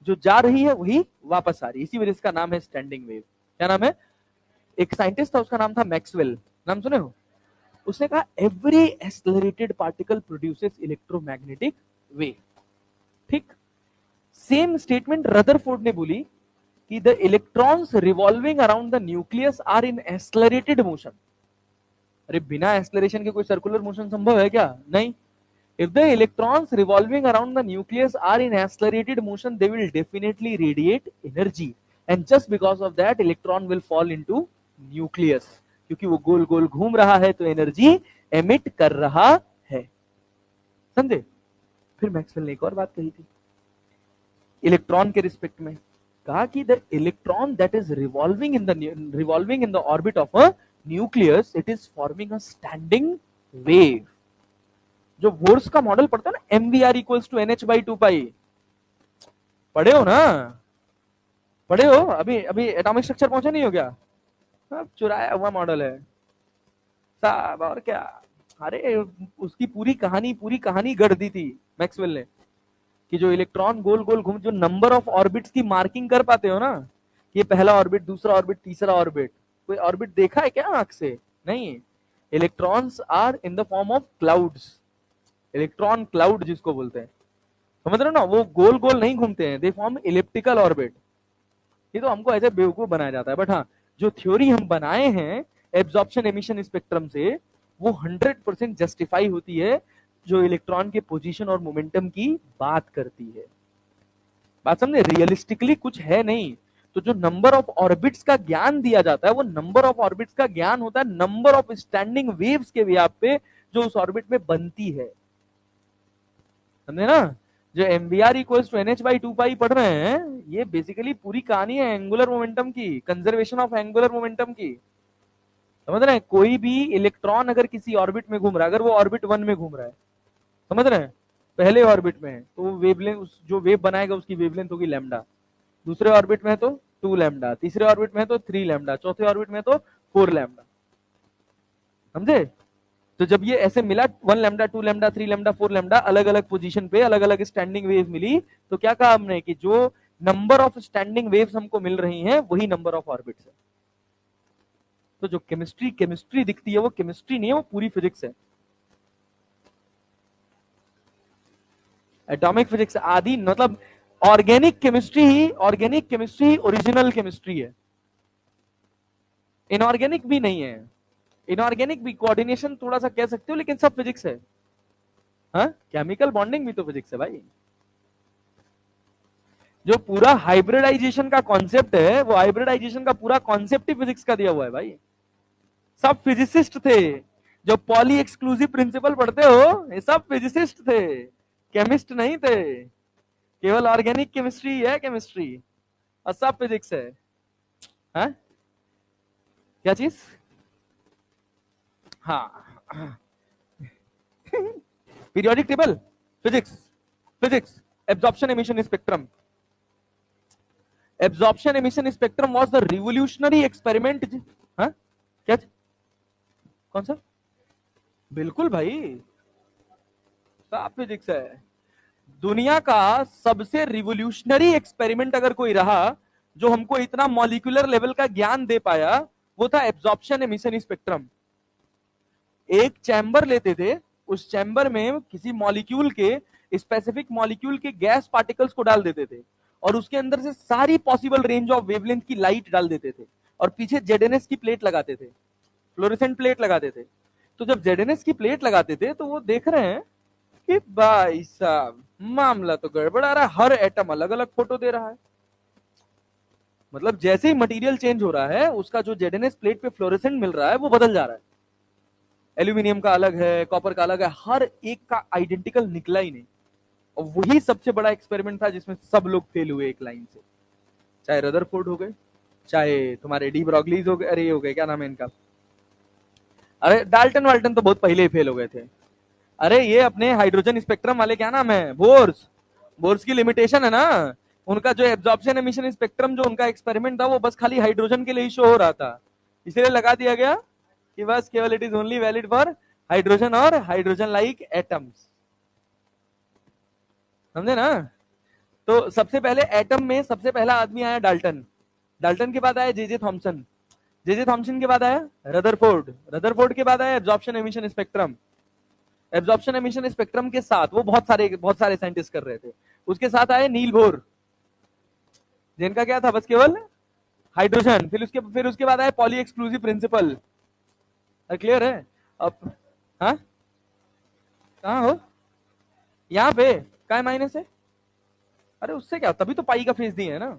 जो जा रही है वही वापस आ रही है। इसी वजह से इसका नाम है स्टैंडिंग वेव। क्या नाम है? एक साइंटिस्ट था, उसका नाम था मैक्सवेल, नाम सुने हो? उसने कहा every accelerated particle produces electromagnetic wave. ठीक सेम स्टेटमेंट रदरफोर्ड ने बोली कि the electrons revolving around the nucleus are in accelerated motion. अरे बिना एक्सेलरेशन के कोई सर्कुलर मोशन संभव है क्या? नहीं। If the electrons revolving around the nucleus are in accelerated motion, they will definitely radiate energy, and just because of that, electron will fall into nucleus. क्योंकि वो गोल गोल घूम रहा है तो एनर्जी एमिट कर रहा है। समझे? फिर मैक्सवेल ने एक और बात कही थी इलेक्ट्रॉन के रिस्पेक्ट में, कहा कि the electron that is revolving in the orbit of a nucleus, it is forming a standing wave. जो बोर्स का मॉडल पढ़ता है ना, mvr इक्वल्स टू nh/2 पाई, पढ़े हो ना? पढ़े हो? अभी एटॉमिक स्ट्रक्चर पहुंचे नहीं हो क्या? अब चुराया हुआ मॉडल है साहब, और क्या। अरे उसकी पूरी कहानी गढ़ दी थी मैक्सवेल ने कि जो इलेक्ट्रॉन गोल गोल घूम, जो नंबर ऑफ ऑर्बिट्स की मार्किंग कर पाते हो ना, ये पहला ऑर्बिट, दूसरा ऑर्बिट, तीसरा ऑर्बिट, कोई ऑर्बिट देखा है क्या आंख से? नहीं। Electrons are in the form of clouds, electron cloud जिसको बोलते हैं, समझ रहे हो ना? वो गोल गोल नहीं घूमते हैं, दे फॉर्म इलिप्टिकल ऑर्बिट। ये तो हमको ऐसे बेवकूफ बनाया जाता है, बट हाँ जो थ्योरी हम बनाए हैं एब्जॉर्प्शन एमिशन स्पेक्ट्रम से, वो 100% जस्टिफाई होती है जो इलेक्ट्रॉन के पोजीशन और मोमेंटम की बात करती है। बात समझे? रियलिस्टिकली कुछ है नहीं। तो जो नंबर ऑफ ऑर्बिट्स का ज्ञान दिया जाता है वो नंबर ऑफ ऑर्बिट्स का ज्ञान होता है नंबर ऑफ स्टैंडिंग वेव्स के व्याप पे जो उस ऑर्बिट में बनती है। समझे ना? जो MVR equals to NH by 2 pi पढ़ रहे हैं, ये बेसिकली पूरी कहानी है एंगुलर मोमेंटम की, कंजर्वेशन ऑफ एंगुलर मोमेंटम की। समझ रहे हैं? कोई भी इलेक्ट्रॉन अगर किसी ऑर्बिट में घूम रहा है, अगर वो ऑर्बिट 1 में घूम रहा है, समझ रहे हैं, पहले ऑर्बिट में है, तो वेवलेंथ, जो वेव बनाएगा उसकी वेवलेंथ होगी लैम्डा। दूसरे ऑर्बिट में है तो 2 लैम्डा, तीसरे ऑर्बिट में है तो 3 लैम्डा, चौथे ऑर्बिट में तो 4 लैम्डा। समझे? तो जब ये ऐसे मिला 1 लैम्डा, 2 लैम्डा, 3 लैम्डा, 4 लैम्डा, अलग अलग पोजीशन पे अलग अलग स्टैंडिंग वेव मिली, तो क्या कहा हमने कि जो नंबर ऑफ स्टैंडिंग वेव्स हमको मिल रही हैं वही नंबर ऑफ ऑर्बिट्स है। तो जो केमिस्ट्री केमिस्ट्री दिखती है वो केमिस्ट्री नहीं है, वो पूरी फिजिक्स है। एटॉमिक फिजिक्स आदि, मतलब ऑर्गेनिक केमिस्ट्री ओरिजिनल केमिस्ट्री है। इनऑर्गेनिक भी नहीं है, इनऑर्गेनिक भी कोऑर्डिनेशन थोड़ा सा कह सकते हो, लेकिन सब फिजिक्स है। हाँ, केमिकल बॉन्डिंग भी तो फिजिक्स है भाई। जो पूरा हाइब्रिडाइजेशन का कॉन्सेप्ट है, वो हाइब्रिडाइजेशन का पूरा कॉन्सेप्ट ही फिजिक्स का दिया हुआ है भाई। सब फिजिसिस्ट थे। जो पॉली एक्सक्लूसिव प्रिंसिपल पढ़ते हो, ये सब फिजिसिस्ट थे, केमिस्ट नहीं थे। केवल ऑर्गेनिक केमिस्ट्री है केमिस्ट्री, और सब फिजिक्स है। हाँ, क्या चीज? हाँ, periodic table, physics, physics, absorption emission spectrum. Absorption emission spectrum was the revolutionary experiment. हाँ, क्या? कौन सा? बिल्कुल भाई, सब फिजिक्स है। दुनिया का सबसे रिवोल्यूशनरी एक्सपेरिमेंट अगर कोई रहा जो हमको इतना मॉलिक्यूलर लेवल का ज्ञान दे पाया, वो था एब्जॉर्प्शन एमिशन स्पेक्ट्रम। एक चैम्बर लेते थे, उस चैम्बर में किसी मॉलिक्यूल के, स्पेसिफिक मॉलिक्यूल के गैस पार्टिकल्स को डाल देते थे, और उसके अंदर से सारी पॉसिबल रेंज ऑफ वेवलेंथ की लाइट डाल देते थे, और पीछे जेडएनएस की प्लेट लगाते थे, फ्लोरेसेंट प्लेट लगाते थे। तो जब जेडएनएस की प्लेट लगाते थे तो वो देख रहे हैं कि भाई साहब मामला तो गड़बड़ आ रहा है, हर एटम अलग अलग फोटो दे रहा है। मतलब जैसे ही मटेरियल चेंज हो रहा है, उसका जो जेडएनएस प्लेट पे फ्लोरेसेंट मिल रहा है वो बदल जा रहा है। एल्यूमिनियम का अलग है, कॉपर का अलग है, हर एक का आइडेंटिकल निकला ही नहीं। और वही सबसे बड़ा एक्सपेरिमेंट था जिसमें सब लोग फेल हुए एक लाइन से, चाहे रदरफोर्ड हो गए, चाहे तुम्हारे डी ब्रॉगलीज हो गए, अरे ये हो गए, क्या नाम है इनका, अरे डाल्टन वाल्टन तो बहुत पहले ही फेल हो गए थे। अरे ये अपने हाइड्रोजन स्पेक्ट्रम वाले, क्या नाम है, बोर्स। बोर्स की लिमिटेशन है ना, उनका जो एब्जॉर्प्शन एमिशन स्पेक्ट्रम, जो उनका एक्सपेरिमेंट था, वो बस खाली हाइड्रोजन के लिए ही शो हो रहा था, इसलिए लगा दिया गया कि बस केवल it is only valid for hydrogen और हाइड्रोजन लाइक एटम्स। समझे ना? तो सबसे पहले एटम में सबसे पहला आदमी आया डाल्टन, डाल्टन के बाद आया जे जे थॉमसन, जे जे थॉमसन के बाद आया रदरफोर्ड, रदरफोर्ड के बाद आया absorption emission spectrum. Absorption emission spectrum के साथ वो बहुत सारे साइंटिस्ट कर रहे थे, उसके साथ आए नील बोर, जिनका क्या था, बस केवल हाइड्रोजन। फिर उसके बाद आया पॉली एक्सक्लूसिव प्रिंसिपल। क्लियर है? अब हाँ, कहाँ हो? यहाँ पे क्या माइनस है? अरे उससे क्या, तभी तो पाई का फेज दिए है ना,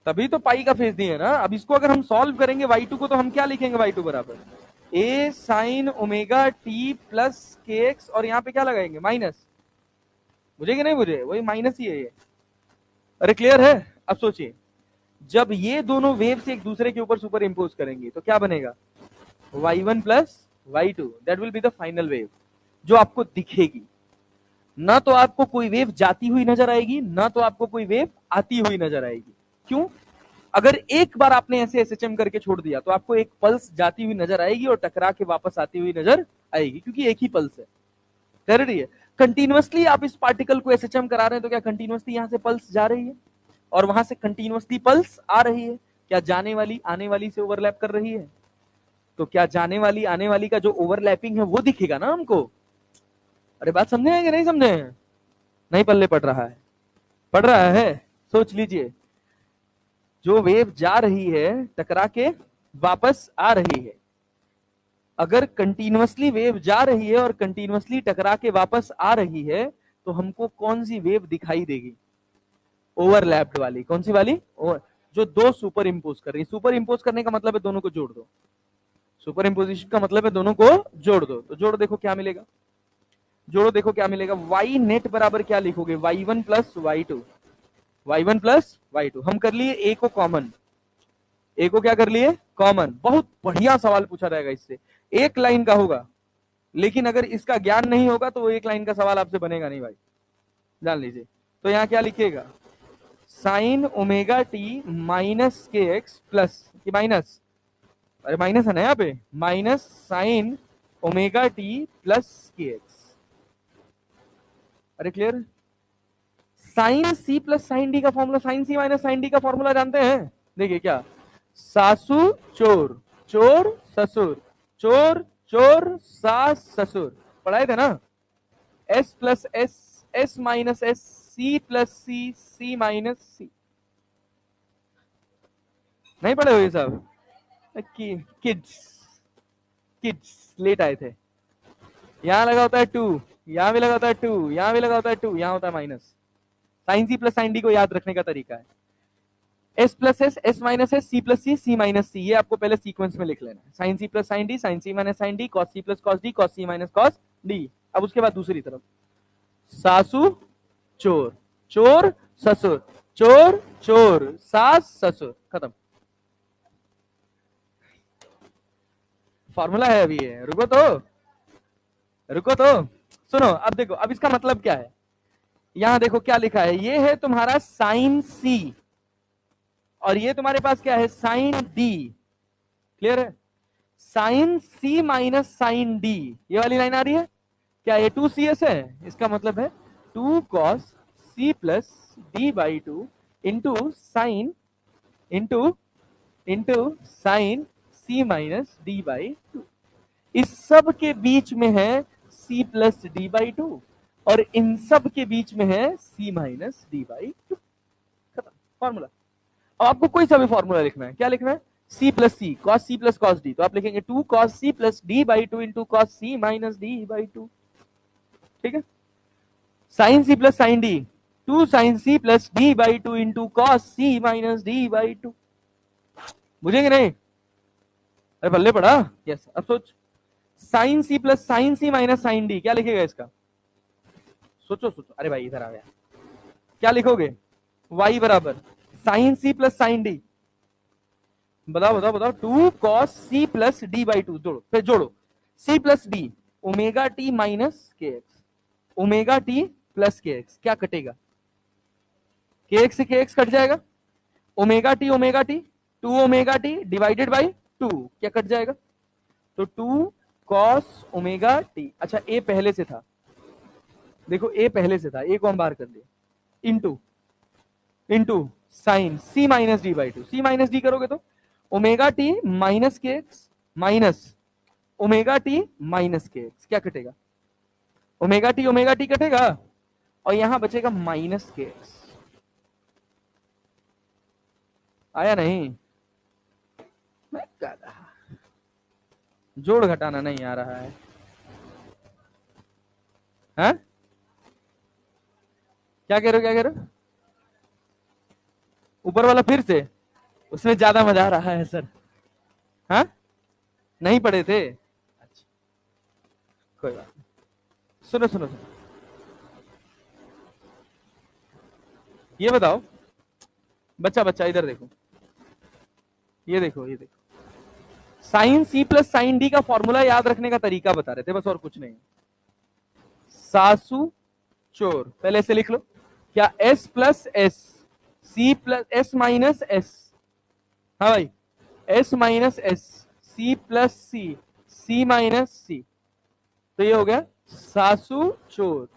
तभी तो पाई का फेज दिए है ना। अब इसको अगर हम सॉल्व करेंगे y2 को, तो हम क्या लिखेंगे, y2 बराबर a sign omega T plus K x, और यहाँ पे क्या लगाएंगे, माइनस। बुझे कि नहीं बुझे? वही माइनस ही है ये। अरे क्लियर है? अब सोचिए, जब ये दोनों वेव्स एक दूसरे के ऊपर सुपर इम्पोज करेंगे तो क्या बनेगा, y1 plus y2, that will be the final wave जो आपको दिखेगी। ना तो आपको कोई वेव जाती हुई नजर आएगी, ना तो आपको कोई वेव आती हुई नजर आएगी। क्यों? अगर एक बार आपने ऐसे एसएचएम करके छोड़ दिया तो आपको एक पल्स जाती हुई नजर आएगी और टकरा के वापस आती हुई नजर आएगी, क्योंकि एक ही पल्स है। कर रही है कंटिन्यूअसली, आप इस पार्टिकल को एसएचएम करा रहे हैं तो क्या कंटिन्यूअसली यहां से पल्स जा रही है और वहां से कंटिन्यूअसली पल्स आ रही है? क्या जाने वाली आने वाली से ओवरलैप कर रही है? तो क्या जाने वाली आने वाली का जो ओवरलैपिंग है वो दिखेगा ना हमको। अरे बात समझे हैं कि नहीं समझे? नहीं पल्ले पड़ रहा है? पड़ रहा है? सोच लीजिए, जो वेव जा रही है टकरा के वापस आ रही है, अगर कंटिन्यूअसली वेव जा रही है और कंटिन्यूअसली टकरा के वापस आ रही है तो हमको कौन सी वेव दिखाई देगी? ओवरलैप्ड वाली। कौन सी वाली? जो दो सुपर इम्पोज कर रही है। सुपर इम्पोज करने का मतलब है दोनों को जोड़ दो। सुपर इम्पोजिशन का मतलब है दोनों को जोड़ दो। तो जोड़ देखो क्या मिलेगा, जोड़ो देखो क्या मिलेगा। वाई नेट बराबर क्या लिखोगे? y1 plus y2, y1 plus y2। हम कर लिए ए को कॉमन, ए को क्या कर लिए? कॉमन। बहुत बढ़िया सवाल पूछा जाएगा इससे, एक लाइन का होगा, लेकिन अगर इसका ज्ञान नहीं होगा तो वो एक लाइन का सवाल आपसे बनेगा नहीं भाई, जान लीजिए। तो यहाँ क्या लिखिएगा? Sine omega T minus K X plus की माइनस, अरे माइनस है ना यहाँ पे, minus sine omega T plus K X. अरे clear? Sine C plus sine D का formula, sine C minus sine D का फॉर्मूला जानते हैं? देखिए क्या, सासू चोर, चोर ससुर, चोर चोर सास ससुर, पढ़ाए थे ना? S plus S, S minus S, C plus C, C minus C. नहीं पढ़े हो ये सब? किड्स, किड्स लेट आए थे। यहां लगा होता है टू, यहां भी लगा होता है टू, यहां भी लगा होता है टू, यहां होता है minus. Sine C plus sine D को याद रखने का तरीका है S plus S, S minus S, C plus C, C minus C. ये आपको पहले सीक्वेंस में लिख लेना है। Sine C plus sine D, sine C minus sine D, cos C plus cos D, cos C minus cos D. अब उसके बाद दूसरी तरफ, सासू चोर, चोर ससुर, चोर चोर सास ससुर, खत्म। फॉर्मूला है अभी ये, रुको तो, रुको तो, सुनो। अब देखो, अब इसका मतलब क्या है? यहां देखो क्या लिखा है, ये है तुम्हारा साइन सी और ये तुम्हारे पास क्या है? Sine D. क्लियर है? Sine C minus sine D, ये वाली लाइन आ रही है क्या? ये 2cs है, इसका मतलब है 2 cos c plus D by two into sine into sine C minus D by two. इस सब के बीच में है c plus D by two और इन सब के बीच में है c minus D by two. खत्म फॉर्मूला। अब आपको कोई सा भी फॉर्मूला लिखना है, क्या लिखना है? c plus C, cos C plus cos D, तो आप लिखेंगे 2 cos c plus D by two into cos C minus D by two. ठीक है? Sine C plus sine D, 2 sine C plus D by two into cos C minus D by two. बुझेंगे नहीं? अरे बल्ले पड़ा। Yes. अब सोच, sine C plus sine C minus sine D, क्या लिखेगा इसका? सोचो सोचो। अरे भाई इधर आ गया, क्या लिखोगे? y बराबर sine C plus sine D, बताओ बताओ बताओ, 2 cos c plus D by two. जोड़ो, फिर जोड़ो, c plus D omega T minus K X, omega T plus K X, क्या कटेगा? के एक्स से के एक्स कट जाएगा, omega T 2 omega T divided by 2, क्या कट जाएगा? तो 2 cos ओमेगा टी। अच्छा ए पहले से था, देखो ए पहले से था, ए को हम बाहर कर दिया, into sine C minus D by two. C minus D करोगे तो omega T minus K X minus omega T minus K X, क्या कटेगा? ओमेगा टी कटेगा और यहां बचेगा माइनस के एक्स। आया नहीं? मैं कर रहा, जोड़ घटाना नहीं आ रहा है, हा? क्या कह रहे हो, क्या कह रहे हो? ऊपर वाला फिर से, उसमें ज्यादा मजा आ रहा है सर। हाँ नहीं पढ़े थे? अच्छा कोई बात नहीं। सुनो सुनो सुनो, ये बताओ बच्चा बच्चा इधर देखो, ये देखो ये देखो, sine C plus sine D का फॉर्मूला याद रखने का तरीका बता रहे थे बस, और कुछ नहीं। सासू चोर, पहले से लिख लो, क्या S plus S, C plus S minus S, हाँ भाई S minus S, C plus C, C minus C. तो ये हो गया सासू चोर,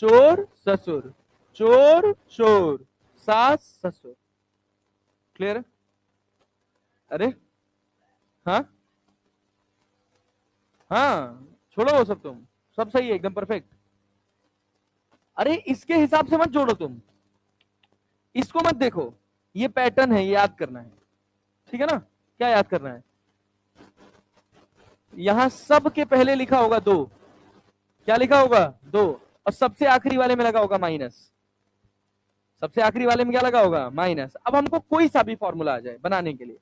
चोर ससुर, चोर चोर सास ससुर। क्लियर है? अरे हाँ हाँ, छोड़ो वो सब, तुम सब सही है एकदम परफेक्ट। अरे इसके हिसाब से मत जोड़ो तुम, इसको मत देखो, ये पैटर्न है, ये याद करना है, ठीक है ना। क्या याद करना है, यहां सब के पहले लिखा होगा 2, क्या लिखा होगा 2, और सबसे आखिरी वाले में लगा होगा माइनस, सबसे आखिरी वाले में क्या लगा होगा माइनस। अब हमको कोई सा भी फॉर्मूला आ जाए बनाने के लिए,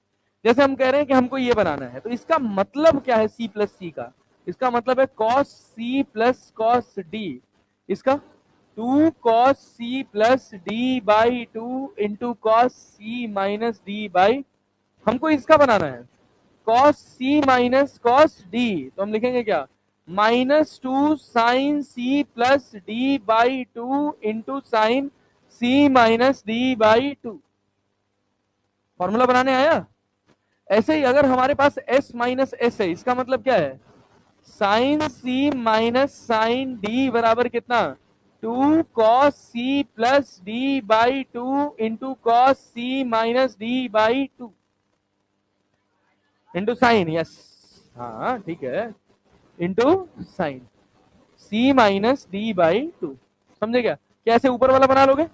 जैसे हम कह रहे हैं कि हमको ये बनाना है, तो इसका मतलब क्या है सी प्लस सी का, इसका मतलब है cos C plus cos D, इसका 2 cos c plus D by 2 into cos C minus D by, हमको इसका बनाना है cos c minus cos D, तो हम लिखेंगे क्या -2 sine C plus D by 2 into sine C minus D by 2। Formula बनाने आया। ऐसे ही अगर हमारे पास s माइनस एस है, इसका मतलब क्या है sine C minus sine D बराबर कितना 2 cos c plus D by 2 into cos C minus D by 2 into sine, yes हाँ ठीक है, into sine c minus D by 2। समझे क्या, कैसे ऊपर वाला बना लोगे,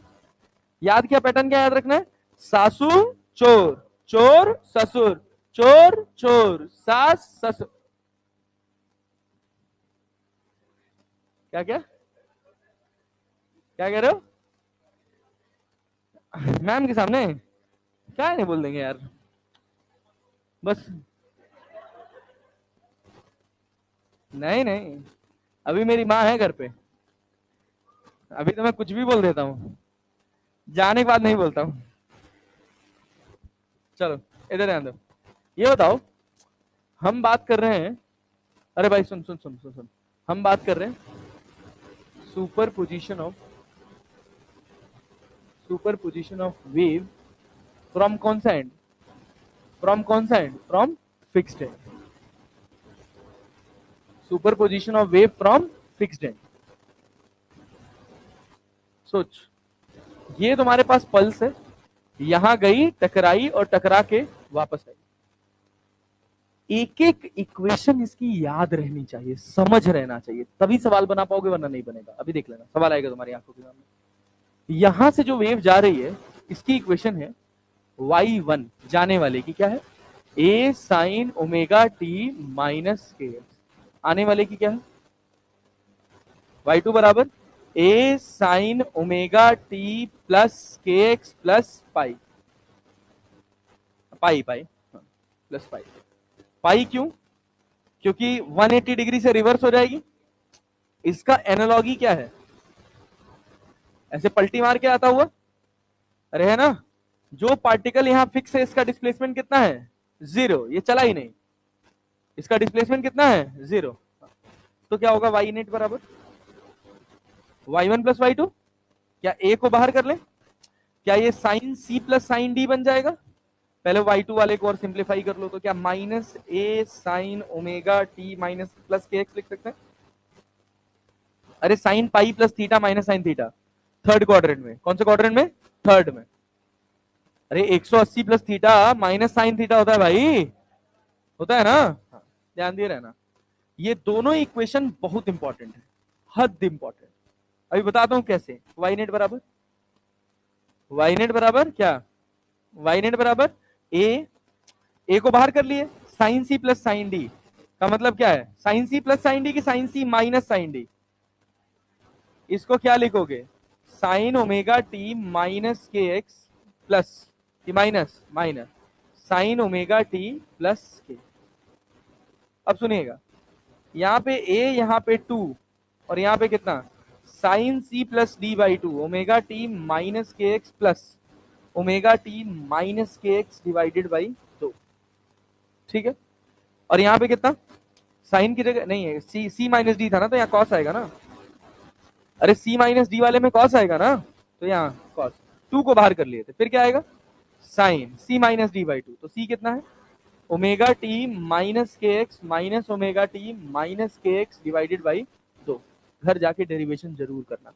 याद क्या पैटर्न क्या याद रखना है, सासू चोर, चोर ससुर, चोर चोर, सास ससुर, क्या क्या क्या कह रहे हो मैम के सामने, क्या नहीं बोल देंगे यार, बस नहीं नहीं, अभी मेरी माँ है घर पे, अभी तो मैं कुछ भी बोल देता हूँ, जाने के बाद नहीं बोलता हूँ। चलो इधर ध्यान दो, ये बताओ हम बात कर रहे हैं, अरे भाई सुन सुन सुन सुन सुन, हम बात कर रहे हैं सुपरपोजिशन ऑफ वेव फ्रॉम कौन सा एंड, फ्रॉम कौन सा and, from fixed and, superposition of wave from fixed and. सोच, ये तुम्हारे पास पल्स है, यहां गई टकराई और टकरा के वापस आई, एक एक इक्वेशन इसकी याद रहनी चाहिए, समझ रहना चाहिए, तभी सवाल बना पाओगे वरना नहीं बनेगा। अभी देख लेना सवाल आएगा तुम्हारी आंखों के सामने, यहां से जो वेव जा रही है इसकी इक्वेशन है y1, जाने वाले की क्या है a sign omega T minus के, आने वाले की क्या है y2 बराबर a sign omega T plus K X plus pi, pi pi plus pi, पाई क्यों, क्योंकि 180 डिग्री से रिवर्स हो जाएगी। इसका एनालॉगी क्या है, ऐसे पलटी मार के आता हुआ, अरे है ना, जो पार्टिकल यहां फिक्स है इसका डिस्प्लेसमेंट कितना है 0, ये चला ही नहीं, इसका डिस्प्लेसमेंट कितना है 0, तो क्या होगा y नेट बराबर y1 प्लस y2, क्या a को बाहर कर ले, क्या ये sine c plus sine d बन जाएगा, पहले y2 वाले को और सिंप्लीफाई कर लो, तो क्या minus a sine omega t minus plus K x लिख सकते हैं, अरे sine pi plus theta minus sine theta, third quadrant में, कौन से क्वाड्रेंट में, थर्ड में, अरे 180 plus theta minus sine theta होता है भाई, होता है ना, ध्यान दिए रहना, ये दोनों इक्वेशन बहुत इंपॉर्टेंट है, हद इंपॉर्टेंट। अभी बताता हूं कैसे, y नेट बराबर, y नेट बराबर क्या, y नेट बराबर a को बाहर कर लिए, sine C plus sine D का मतलब क्या है, sine C plus sine D की sine C minus sine D, इसको क्या लिखोगे sine omega T minus K X plus की minus minus sine omega T plus K. अब सुनिएगा, यहाँ पे a, यहाँ पे 2 और यहाँ पे कितना sine C plus D by 2 omega T minus K X plus omega T minus K X divided by 2, ठीक है, और यहाँ पे कितना साइन की जगह नहीं है, सी माइनस डी था ना, तो यहाँ कॉस आएगा ना, अरे सी माइनस डी वाले में कॉस आएगा ना, तो यहाँ कॉस, 2 को बाहर कर लिए थे, फिर क्या आएगा sine C minus D by 2, तो सी कितना है omega T minus K X minus omega T minus K X divided by 2, घर जाके डेरिवेशन जरूर करना,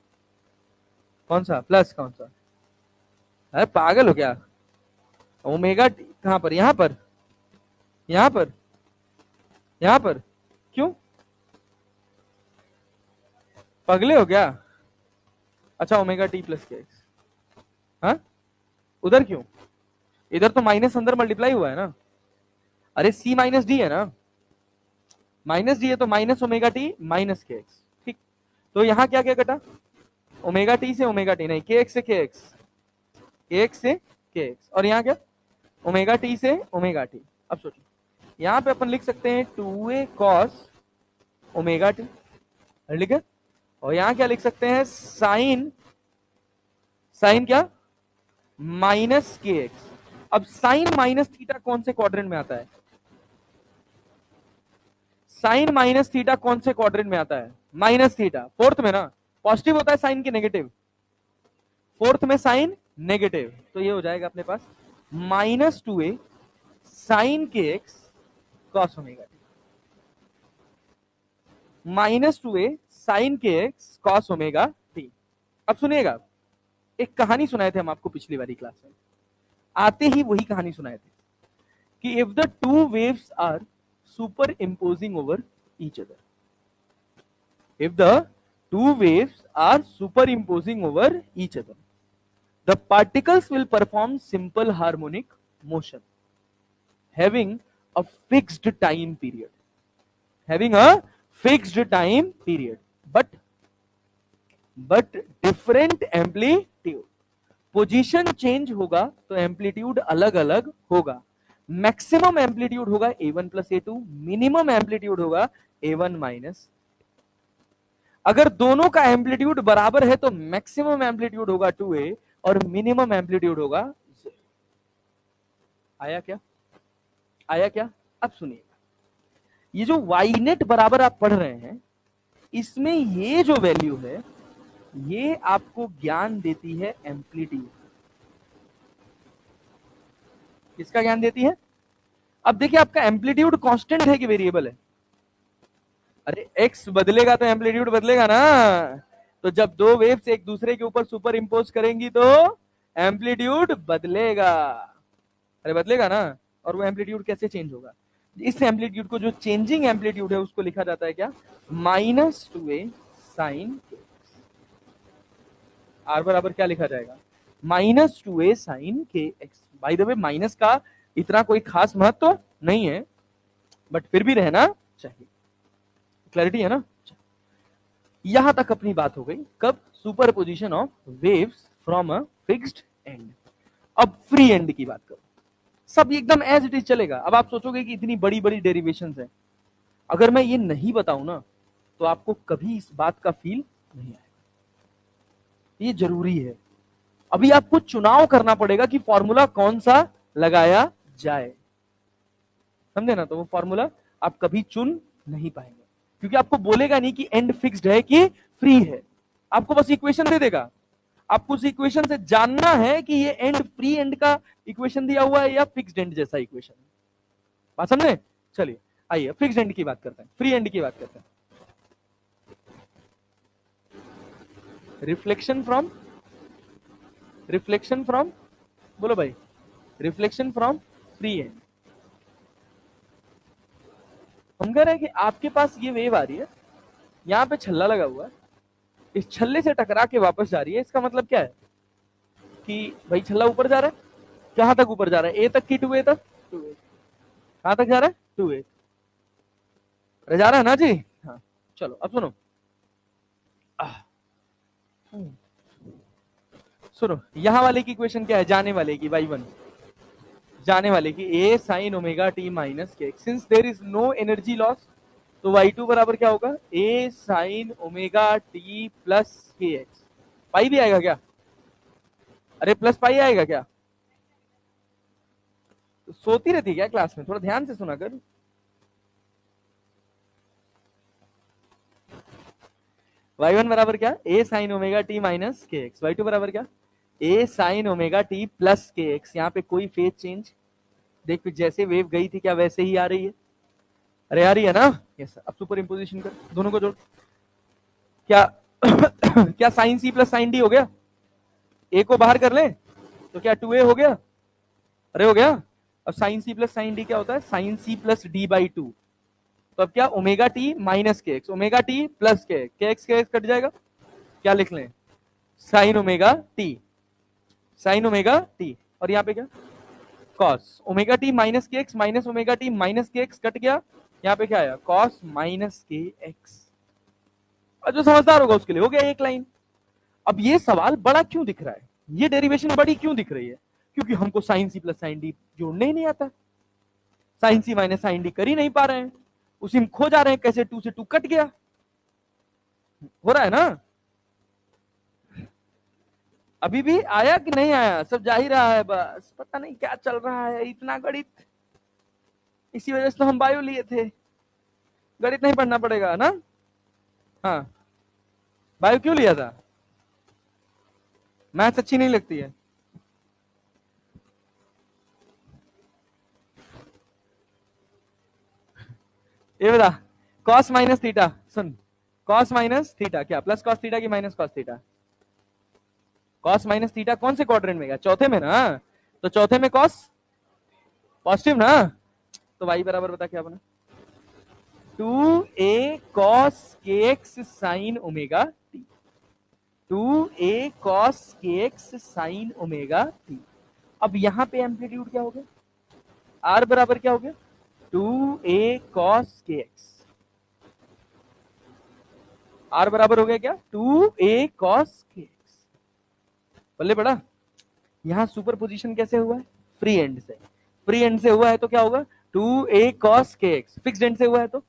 कौन सा प्लस कौन सा, अरे पागल हो क्या, ओमेगा टी कहां पर, यहां पर, यहां पर, यहां पर, क्यों पगले हो क्या, अच्छा omega T plus K x, हाँ उधर क्यों, इधर तो माइनस अंदर मल्टीप्लाई हुआ है ना, अरे सी माइनस डी है ना, माइनस डी है तो minus omega T minus K x, ठीक। तो यहाँ क्या क्या कटा, ओमेगा टी से ओमेगा टी नहीं, के एक्स से के एक्स, के एक्स से के एक्स, और यहाँ क्या ओमेगा टी से ओमेगा टी। अब सोचो यहाँ पे अपन लिख सकते हैं 2a कॉस ओमेगा टी, ठीक है, और यहाँ क्या लिख सकते हैं साइन, साइन क्या माइनस के एक्स। अब साइन माइनस थीटा कौन से क्वाड्रेंट में आता है, साइन माइनस थीटा कौन से क्वाड्रेंट में आता है, माइनस थीटा, फोर्थ में ना, पॉजिटिव होता है साइन के नेगेटिव, फोर्थ में साइन नेगेटिव, तो ये हो जाएगा अपने पास -2a sine K X cos omega T, -2a sine K X cos omega T. अब सुनिएगा, एक कहानी सुनाए थे हम आपको पिछली वाली क्लास में, आते ही वही कहानी सुनाए थे कि if the two waves are superimposing over each other, if the two waves are superimposing over each other, the particles will perform simple harmonic motion having a fixed time period, having a fixed time period, but different amplitude, position change होगा तो amplitude अलग अलग होगा, maximum amplitude होगा a1 plus a2, minimum amplitude होगा a1 minus. अगर दोनों का एम्पलीट्यूड बराबर है तो मैक्सिमम एम्पलीट्यूड होगा 2a और मिनिमम एम्पलीट्यूड होगा 0। आया क्या, आया क्या? अब सुनिए, ये जो y नेट बराबर आप पढ़ रहे हैं, इसमें ये जो वैल्यू है ये आपको ज्ञान देती है एम्पलीट्यूड। किसका ज्ञान देती है? अब देखिए आपका एम्पलीट्यूड कांस्टेंट है कि वेरिएबल है? अरे x बदलेगा तो एम्पलीट्यूड बदलेगा ना, तो जब दो वेव्स एक दूसरे के ऊपर सुपर इंपोज करेंगी तो एम्पलीट्यूड बदलेगा, अरे बदलेगा ना। और वो एम्पलीट्यूड कैसे चेंज होगा? इस एम्पलीट्यूड को, जो चेंजिंग एम्पलीट्यूड है, उसको लिखा जाता है क्या, -2a साइन, आर बराबर क्या लिखा जाएगा, -2a sine K x. By the way minus का इतना कोई खास महत्व तो नहीं है, बट फिर भी रहना चाहिए, क्लैरिटी है ना। यहां तक अपनी बात हो गई, कब, superposition of waves from a fixed and. अब फ्री एंड की बात करो, सब एकदम एज इट इज चलेगा। अब आप सोचोगे कि इतनी बड़ी बड़ी डेरिवेशंस है, अगर मैं ये नहीं बताऊं ना तो आपको कभी इस बात का फील नहीं आएगा, ये जरूरी है। अभी आपको चुनाव करना पड़ेगा कि फॉर्मूला कौन सा लगाया जाए, समझे ना, तो वो फॉर्मूला आप कभी चुन नहीं पाएंगे, क्योंकि आपको बोलेगा नहीं कि एंड फिक्स्ड है कि फ्री है, आपको बस इक्वेशन दे देगा। आपको उस इक्वेशन से जानना है कि ये एंड फ्री एंड का इक्वेशन दिया हुआ है या फिक्स्ड एंड जैसा इक्वेशन। बात समझे? चलिए आइए फिक्स्ड एंड की बात करते हैं, फ्री एंड की बात करते हैं। रिफ्लेक्शन फ्रॉम, बोलो भाई, रिफ्लेक्शन फ्रॉम फ्री एंड। हम कह रहे हैं कि आपके पास ये वेव आ रही है, यहां पे छल्ला लगा हुआ है, इस छल्ले से टकरा के वापस जा रही है। इसका मतलब क्या है कि भाई छल्ला ऊपर जा रहा है, कहां तक ऊपर जा रहा है, ए तक की 2a तक, 2a कहां तक जा रहा है, 2a अरे जा रहा है ना जी। हाँ चलो अब सुनो, सुनो यहां वाले की इक्वेशन क्या है, जाने वाले की y1, जाने वाले की a sin omega t minus K, since there is no energy loss, तो y2 बराबर क्या होगा, a sin omega t plus K X. Pi भी आएगा क्या? अरे प्लस पाई आएगा क्या? तो सोती रहती क्या क्लास में? थोड़ा ध्यान से सुना कर। y1 बराबर क्या, a sin omega t minus K x, y2 बराबर क्या, a sin omega t plus K x. यहाँ पे कोई फेज चेंज, देख जैसे वेव गई थी क्या वैसे ही आ रही है, अरे आ रही है ना। यस, अब सुपर इंपोजिशन कर, दोनों को जोड़, क्या क्या sine C plus sine D हो गया, ए को बाहर कर ले तो क्या 2a हो गया, अरे हो गया। अब sine C plus sine D क्या होता है, sine C plus D by 2, तो अब क्या omega T minus K X, omega T plus K X cut जाएगा, क्या लिख लें, sine omega T, sine omega T. और यहाँ पे क्या, cos omega T minus K X minus omega T minus K X cut गया, यहाँ पे क्या आया कॉस माइनस के एक्स। और जो समझदार होगा उसके लिए हो गया एक लाइन। अब ये सवाल बड़ा क्यों दिख रहा है, ये डेरिवेशन बड़ी क्यों दिख रही है, क्योंकि हमको sine C plus sine D जोड़ने ही नहीं आता, sine C minus sine D कर ही नहीं पा रहे हैं, उसी में खो जा रहे हैं, कैसे 2 से 2 कट गया, हो रहा है ना। अभी भी आया कि नहीं आया, सब जा ही रहा है, बस पता नहीं क्या चल रहा है, इतना गणित। इसी वजह से तो हम बायो लिए थे, गणित नहीं पढ़ना पड़ेगा ना। हाँ, बायो क्यों लिया था, मैथ्स अच्छी नहीं लगती है। ये बता, कॉस माइनस थीटा, सुन, कॉस माइनस थीटा क्या प्लस कॉस थीटा की minus cos theta, cos minus theta कौन से क्वाड्रेंट में गया, चौथे में ना, तो चौथे में कॉस पॉजिटिव ना, तो वाई बराबर बता क्या बना, 2a cos kx sin omega t, 2a cos kx sin omega t। अब यहां पे एम्पलीट्यूड क्या हो गया, r बराबर क्या हो गया 2a cos kx, r बराबर हो गया क्या 2a cos kx। बल्ले बड़ा, यहां सुपर पोजिशन कैसे हुआ है, फ्री एंड से, फ्री एंड से हुआ है तो क्या होगा 2a cos kx, fixed and से हुआ है तो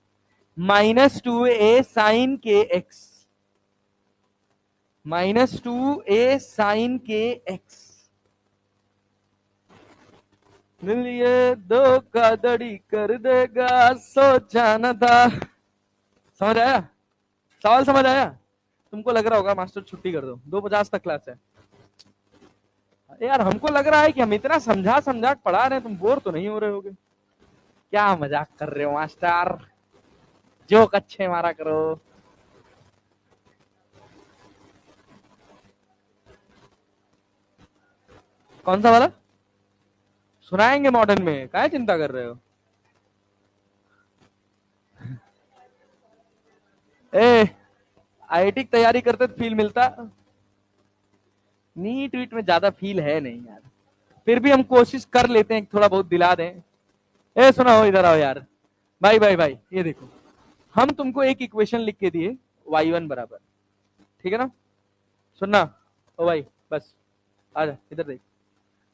minus 2a sine K X, minus 2a sine K x. दिल ये धोखाधड़ी कर देगा सोचा न था। समझ आया, सवाल समझ आया। तुमको लग रहा होगा मास्टर छुट्टी कर दो, 2:50 तक क्लास है। यार हमको लग रहा है कि हम इतना समझा समझा पढ़ा रहे हैं, तुम बोर तो नहीं हो रहे होगे। क्या मजाक कर रहे हो मास्टर, जोक अच्छे मारा करो। कौन सा वाला सुनाएंगे मॉडर्न में, क्या चिंता कर रहे हो। ए आईआईटी की तैयारी करते तो फील मिलता, नीट वीट में ज्यादा फील है नहीं यार, फिर भी हम कोशिश कर लेते हैं थोड़ा बहुत दिला दें। ए सुना हो, इधर आओ यार, भाई भाई भाई, ये देखो हम तुमको एक इक्वेशन लिख के दिए y1 बराबर, ठीक है ना, सुनना ओ भाई, बस आजा इधर देख,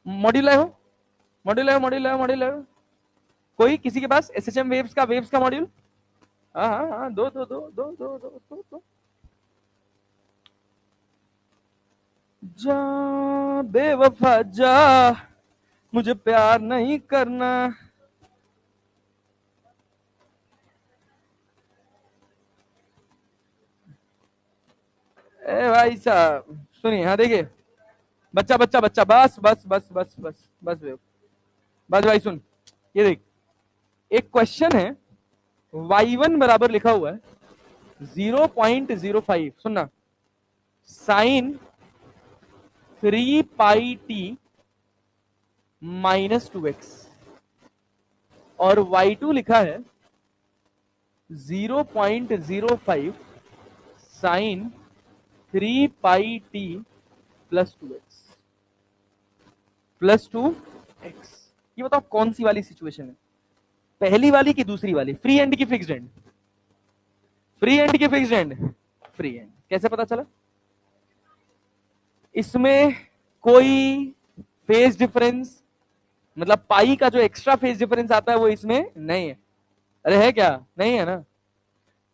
मॉड्यूल हो, मॉड्यूल है, मॉड्यूल है, मॉड्यूल है, कोई किसी के पास एसएचएम वेव्स का मॉड्यूल, हाँ हाँ हाँ, दो दो दो दो दो दो दो दो। जा बेवफा जा, मुझे प्यार नहीं करना। ए भाई साहब सुनिए, हाँ देखिए, बच्चा बच्चा बच्चा, बस बस बस बस बस बस बस भाई सुन, ये देख एक क्वेश्चन है, y1 बराबर लिखा हुआ है 0.05, सुनना, sign 3 pi T minus 2x, और y2 लिखा है 0.05 sine 3 pi T plus 2x plus 2x। ये बताओ कौन सी वाली सिचुएशन है, पहली वाली की दूसरी वाली, फ्री एंड की फिक्स्ड एंड, फ्री एंड की फिक्स्ड एंड, फ्री एंड। कैसे पता चला, इसमें कोई फेज डिफरेंस, मतलब पाई का जो एक्स्ट्रा फेज डिफरेंस आता है वो इसमें नहीं है। अरे है क्या, नहीं है ना,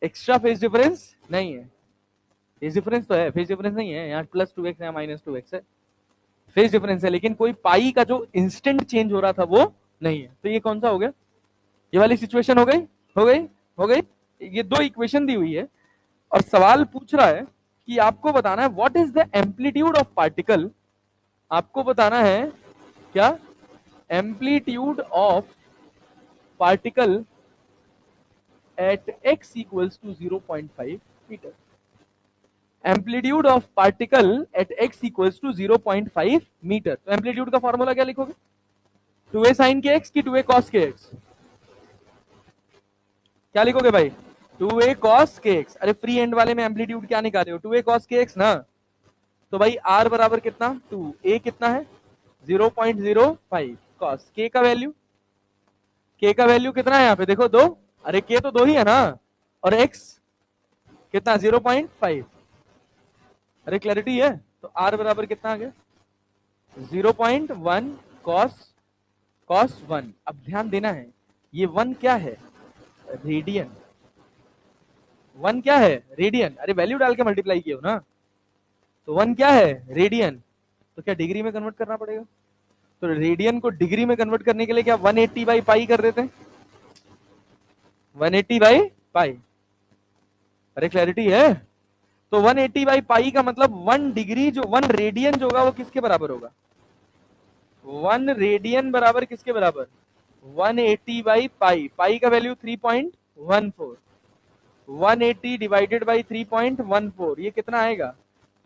एक्स्ट्रा फेज डिफरेंस नहीं है, फेज डिफरेंस तो है, फेज डिफरेंस नहीं है, यहाँ प्लस 2x है, माइनस 2x है, फेज डिफरेंस है, लेकिन कोई पाई का जो इंस्टेंट चेंज हो रहा था वो नहीं है। तो ये कौन सा हो गया, ये वाली सिचुएशन हो गई, हो गई, हो गई। ये दो इक्वेशन दी हुई है और सवाल पूछ रहा है कि आपको बताना है what is the amplitude of particle, आपको बताना है क्या, amplitude of particle at x equals to 0.5 metre, amplitude of particle at x equals to 0.5 metre. तो एम्पलीट्यूड का फॉर्मूला क्या लिखोगे, 2a sin के x की 2a cos के x, क्या लिखोगे भाई 2a cos के x। अरे फ्री एंड वाले में एम्पलीट्यूड क्या निकाले हो, 2a cos के x ना, तो भाई r बराबर कितना 2, a कितना है 0.05, कॉस। के का वैल्यू कितना है यहाँ पे देखो 2, अरे के तो 2 ही है ना, और एक्स कितना 0.5। अरे क्लैरिटी है, तो आर बराबर कितना आ गया 0.1 कॉस 1। अब ध्यान देना है, ये 1 क्या है रेडियन, 1 क्या है रेडियन, अरे वैल्यू डाल के मल्टीप्लाई किया ना, तो 1 क्या है रेडियन, तो क्या डिग्री में कन्वर्ट करना पड़ेगा, तो रेडियन को डिग्री में कन्वर्ट करने के लिए क्या 180 बाई पाई कर देते हैं, 180 बाई पाई। अरे क्लैरिटी है, तो 180 बाई पाई का मतलब 1 डिग्री जो 1 रेडियन जो होगा वो किसके बराबर होगा, 1 रेडियन बराबर किसके बराबर 180 बाई पाई, पाई का वैल्यू 3.14, 180 डिवाइडेड बाई 3.14 ये कितना आएगा,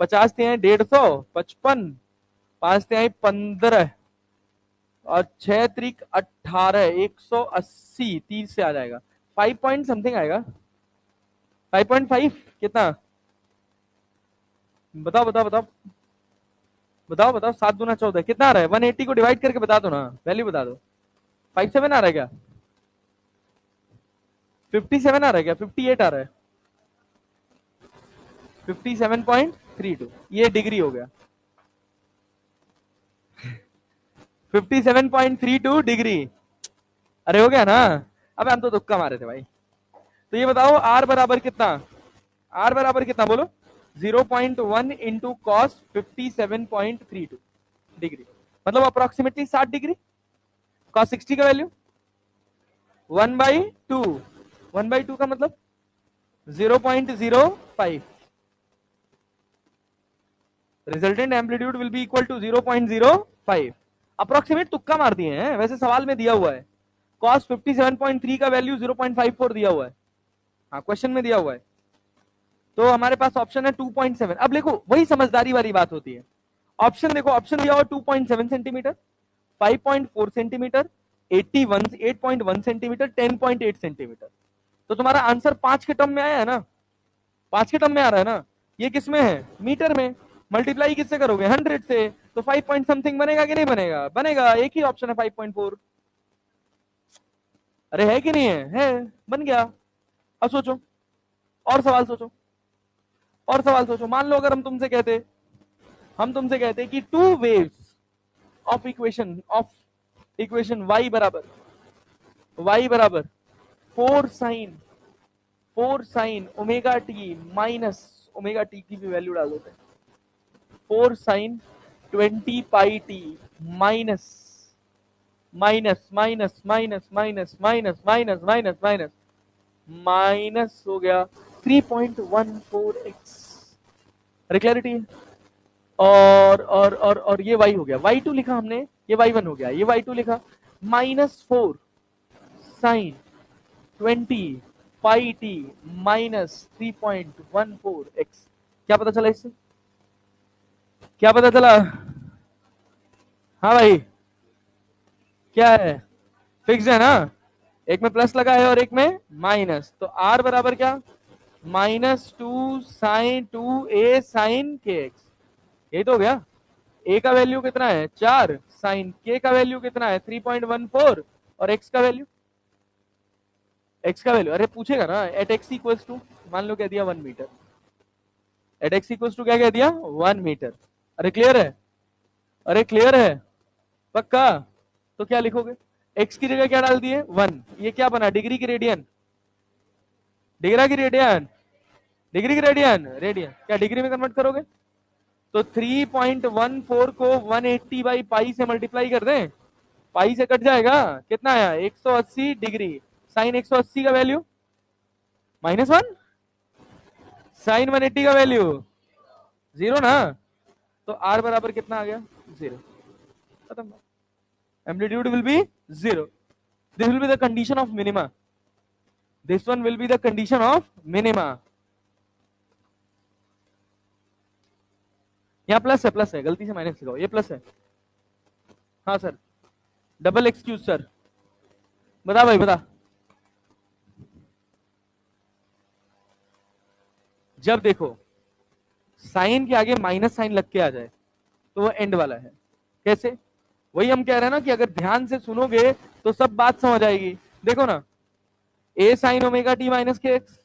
50 थे 150, 55, 5 थे 15 और 6 त्रिक 18, 180, 30 से आ जाएगा 5 पॉइंट समथिंग आएगा, 5.5 कितना, बताओ बताओ बताओ बताओ बताओ, 7 दूना 14 कितना आ रहा है, 180 को डिवाइड करके बता दो ना, वैल्यू बता दो, 57 आ रहा है क्या, 57 आ रहा है क्या, 58 आ रहा है, 57.32 ये डिग्री हो गया, 57.32 डिग्री, अरे हो गया ना। अब हम तो तुक्का मारे थे भाई, तो ये बताओ आर बराबर कितना, आर बराबर कितना बोलो 0.1 इंटू कॉस 57.32 डिग्री, मतलब अप्रोक्सीमेटली 60 डिग्री। कॉस 60 का वैल्यू 1/2, 1/2 का मतलब 0.05, resultant amplitude will be equal to 0.05। Approximate तुक्का मार दिए हैं, वैसे सवाल में दिया हुआ है कॉस 57.3 का वैल्यू 0.54 दिया हुआ है, हाँ क्वेश्चन में दिया हुआ है, तो हमारे पास ऑप्शन है 2.7। अब देखो वही समझदारी वाली बात होती है, ऑप्शन देखो, ऑप्शन दिया हुआ 2.7 सेंटीमीटर, 5.4 सेंटीमीटर, 8.1 सेंटीमीटर, 10.8 सेंटीमीटर, तो तुम्हारा आंसर 5 के टर्म में आया है ना, 5 के टर्म में आ रहा है ना, ये किस में है मीटर में, मल्टीप्लाई किससे करोगे 100 से, तो 5 पॉइंट समथिंग बनेगा कि नहीं बनेगा, बनेगा, एक ही ऑप्शन है 5.4, अरे है कि नहीं है बन गया। अब सोचो, और सवाल सोचो, और सवाल सोचो, मान लो अगर हम तुमसे कहते कि two waves of equation y बराबर 4 sine omega T minus omega T की भी वैल्यू डाल देते हैं, 4 sine 20 pi T minus minus minus minus minus minus minus minus minus minus हो गया 3.14x, अरे क्लैरिटी है, और ये y हो गया, y2 लिखा हमने, ये y1 हो गया, ये y2 लिखा, -4 sine 20 pi T minus 3.14x, क्या पता चला इससे, क्या पता चला, हाँ भाई क्या है, फिक्स है ना, एक में प्लस लगा है और एक में माइनस, तो r बराबर क्या -2 साइन 2a साइन kx, यही तो हो गया, a का वैल्यू कितना है 4, साइन k का वैल्यू कितना है 3.14 और x का वैल्यू अरे पूछेगा ना, एट x इक्वल्स टू मान लो कह दिया 1 metre, at x equals to क्या कह दिया 1 मीटर, अरे क्लियर है, अरे क्लियर है पक्का, तो क्या लिखोगे x की जगह क्या डाल दिए 1, ये क्या बना डिग्री की रेडियन, डिग्री की रेडियन रेडियन, क्या डिग्री में कन्वर्ट करोगे, तो 3.14 को 180 बाई पाई से मल्टीप्लाई कर दें, पाई से कट जाएगा, कितना आया 180 डिग्री, साइन 180 का वैल्यू -1, साइन 180 का वैल्यू 0 ना, तो r बराबर कितना आ गया 0, खत्म, amplitude will B 0, this will be the condition of minima, this one will be the condition of minima, यहाँ प्लस है गलती से माइनस लिखा, ये प्लस है, हाँ सर डबल एक्सक्यूज सर, बता भाई बता, जब देखो साइन के आगे माइनस साइन लग के आ जाए तो वो एंड वाला है, कैसे, वही हम कह रहे हैं ना कि अगर ध्यान से सुनोगे तो सब बात समझ आएगी। देखो ना, ए sign omega T minus K x,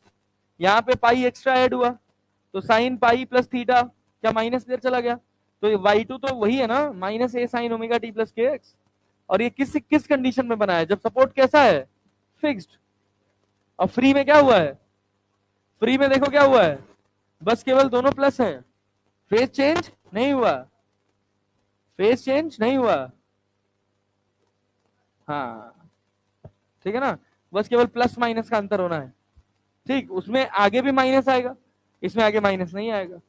यहाँ पे पाई एक्स्ट्रा ऐड हुआ, तो साइन पाई प्लस थीटा, क्या माइनस इधर चला गया, तो ये y2 तो वही है ना, माइनस ए sign omega T plus K x. और ये किस किस कंडीशन में बना है, जब सपोर्ट कैसा है, फिक्स्ड। और फ्री में क्या हुआ है, फ्री में देखो क्या हुआ है, बस केवल दोनों प्लस हैं, फेज चेंज नहीं हुआ, फेज चेंज नहीं हुआ। हाँ ठीक है ना, बस केवल प्लस माइनस का अंतर होना है। ठीक, उसमें आगे भी माइनस आएगा, इसमें आगे माइनस नहीं आएगा।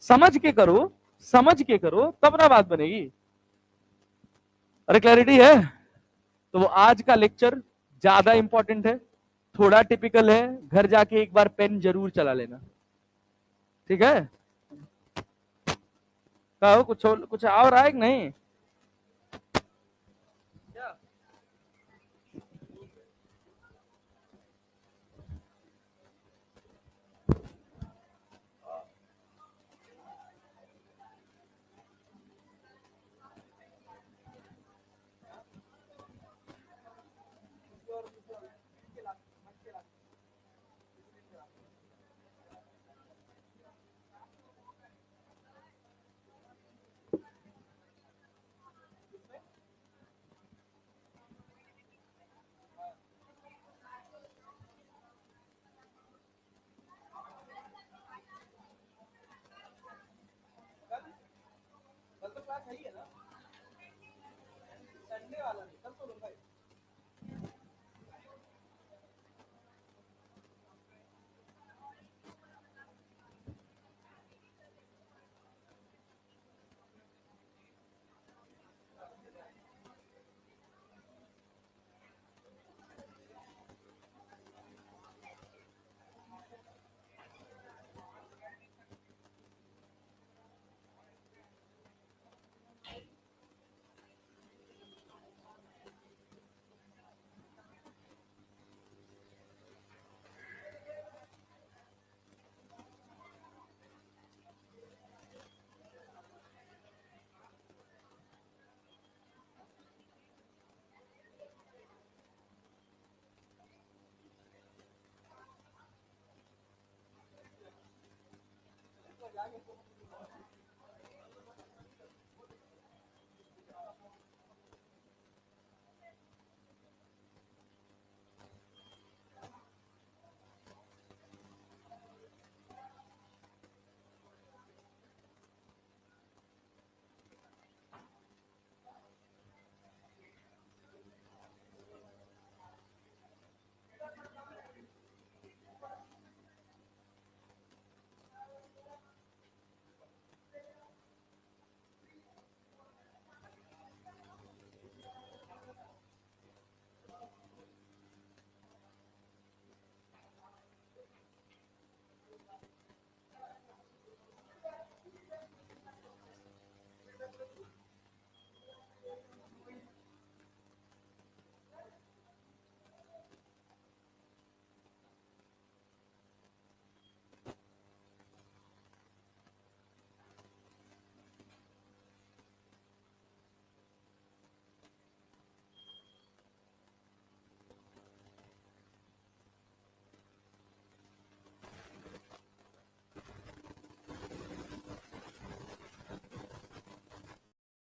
समझ के करो, समझ के करो तब ना बात बनेगी। अरे क्लैरिटी है। तो वो आज का लेक्चर ज्यादा इंपॉर्टेंट है, थोड़ा टिपिकल है, घर जाके एक बार पेन जरूर चला लेना, ठीक है। कहो कुछ और आए कि नहीं।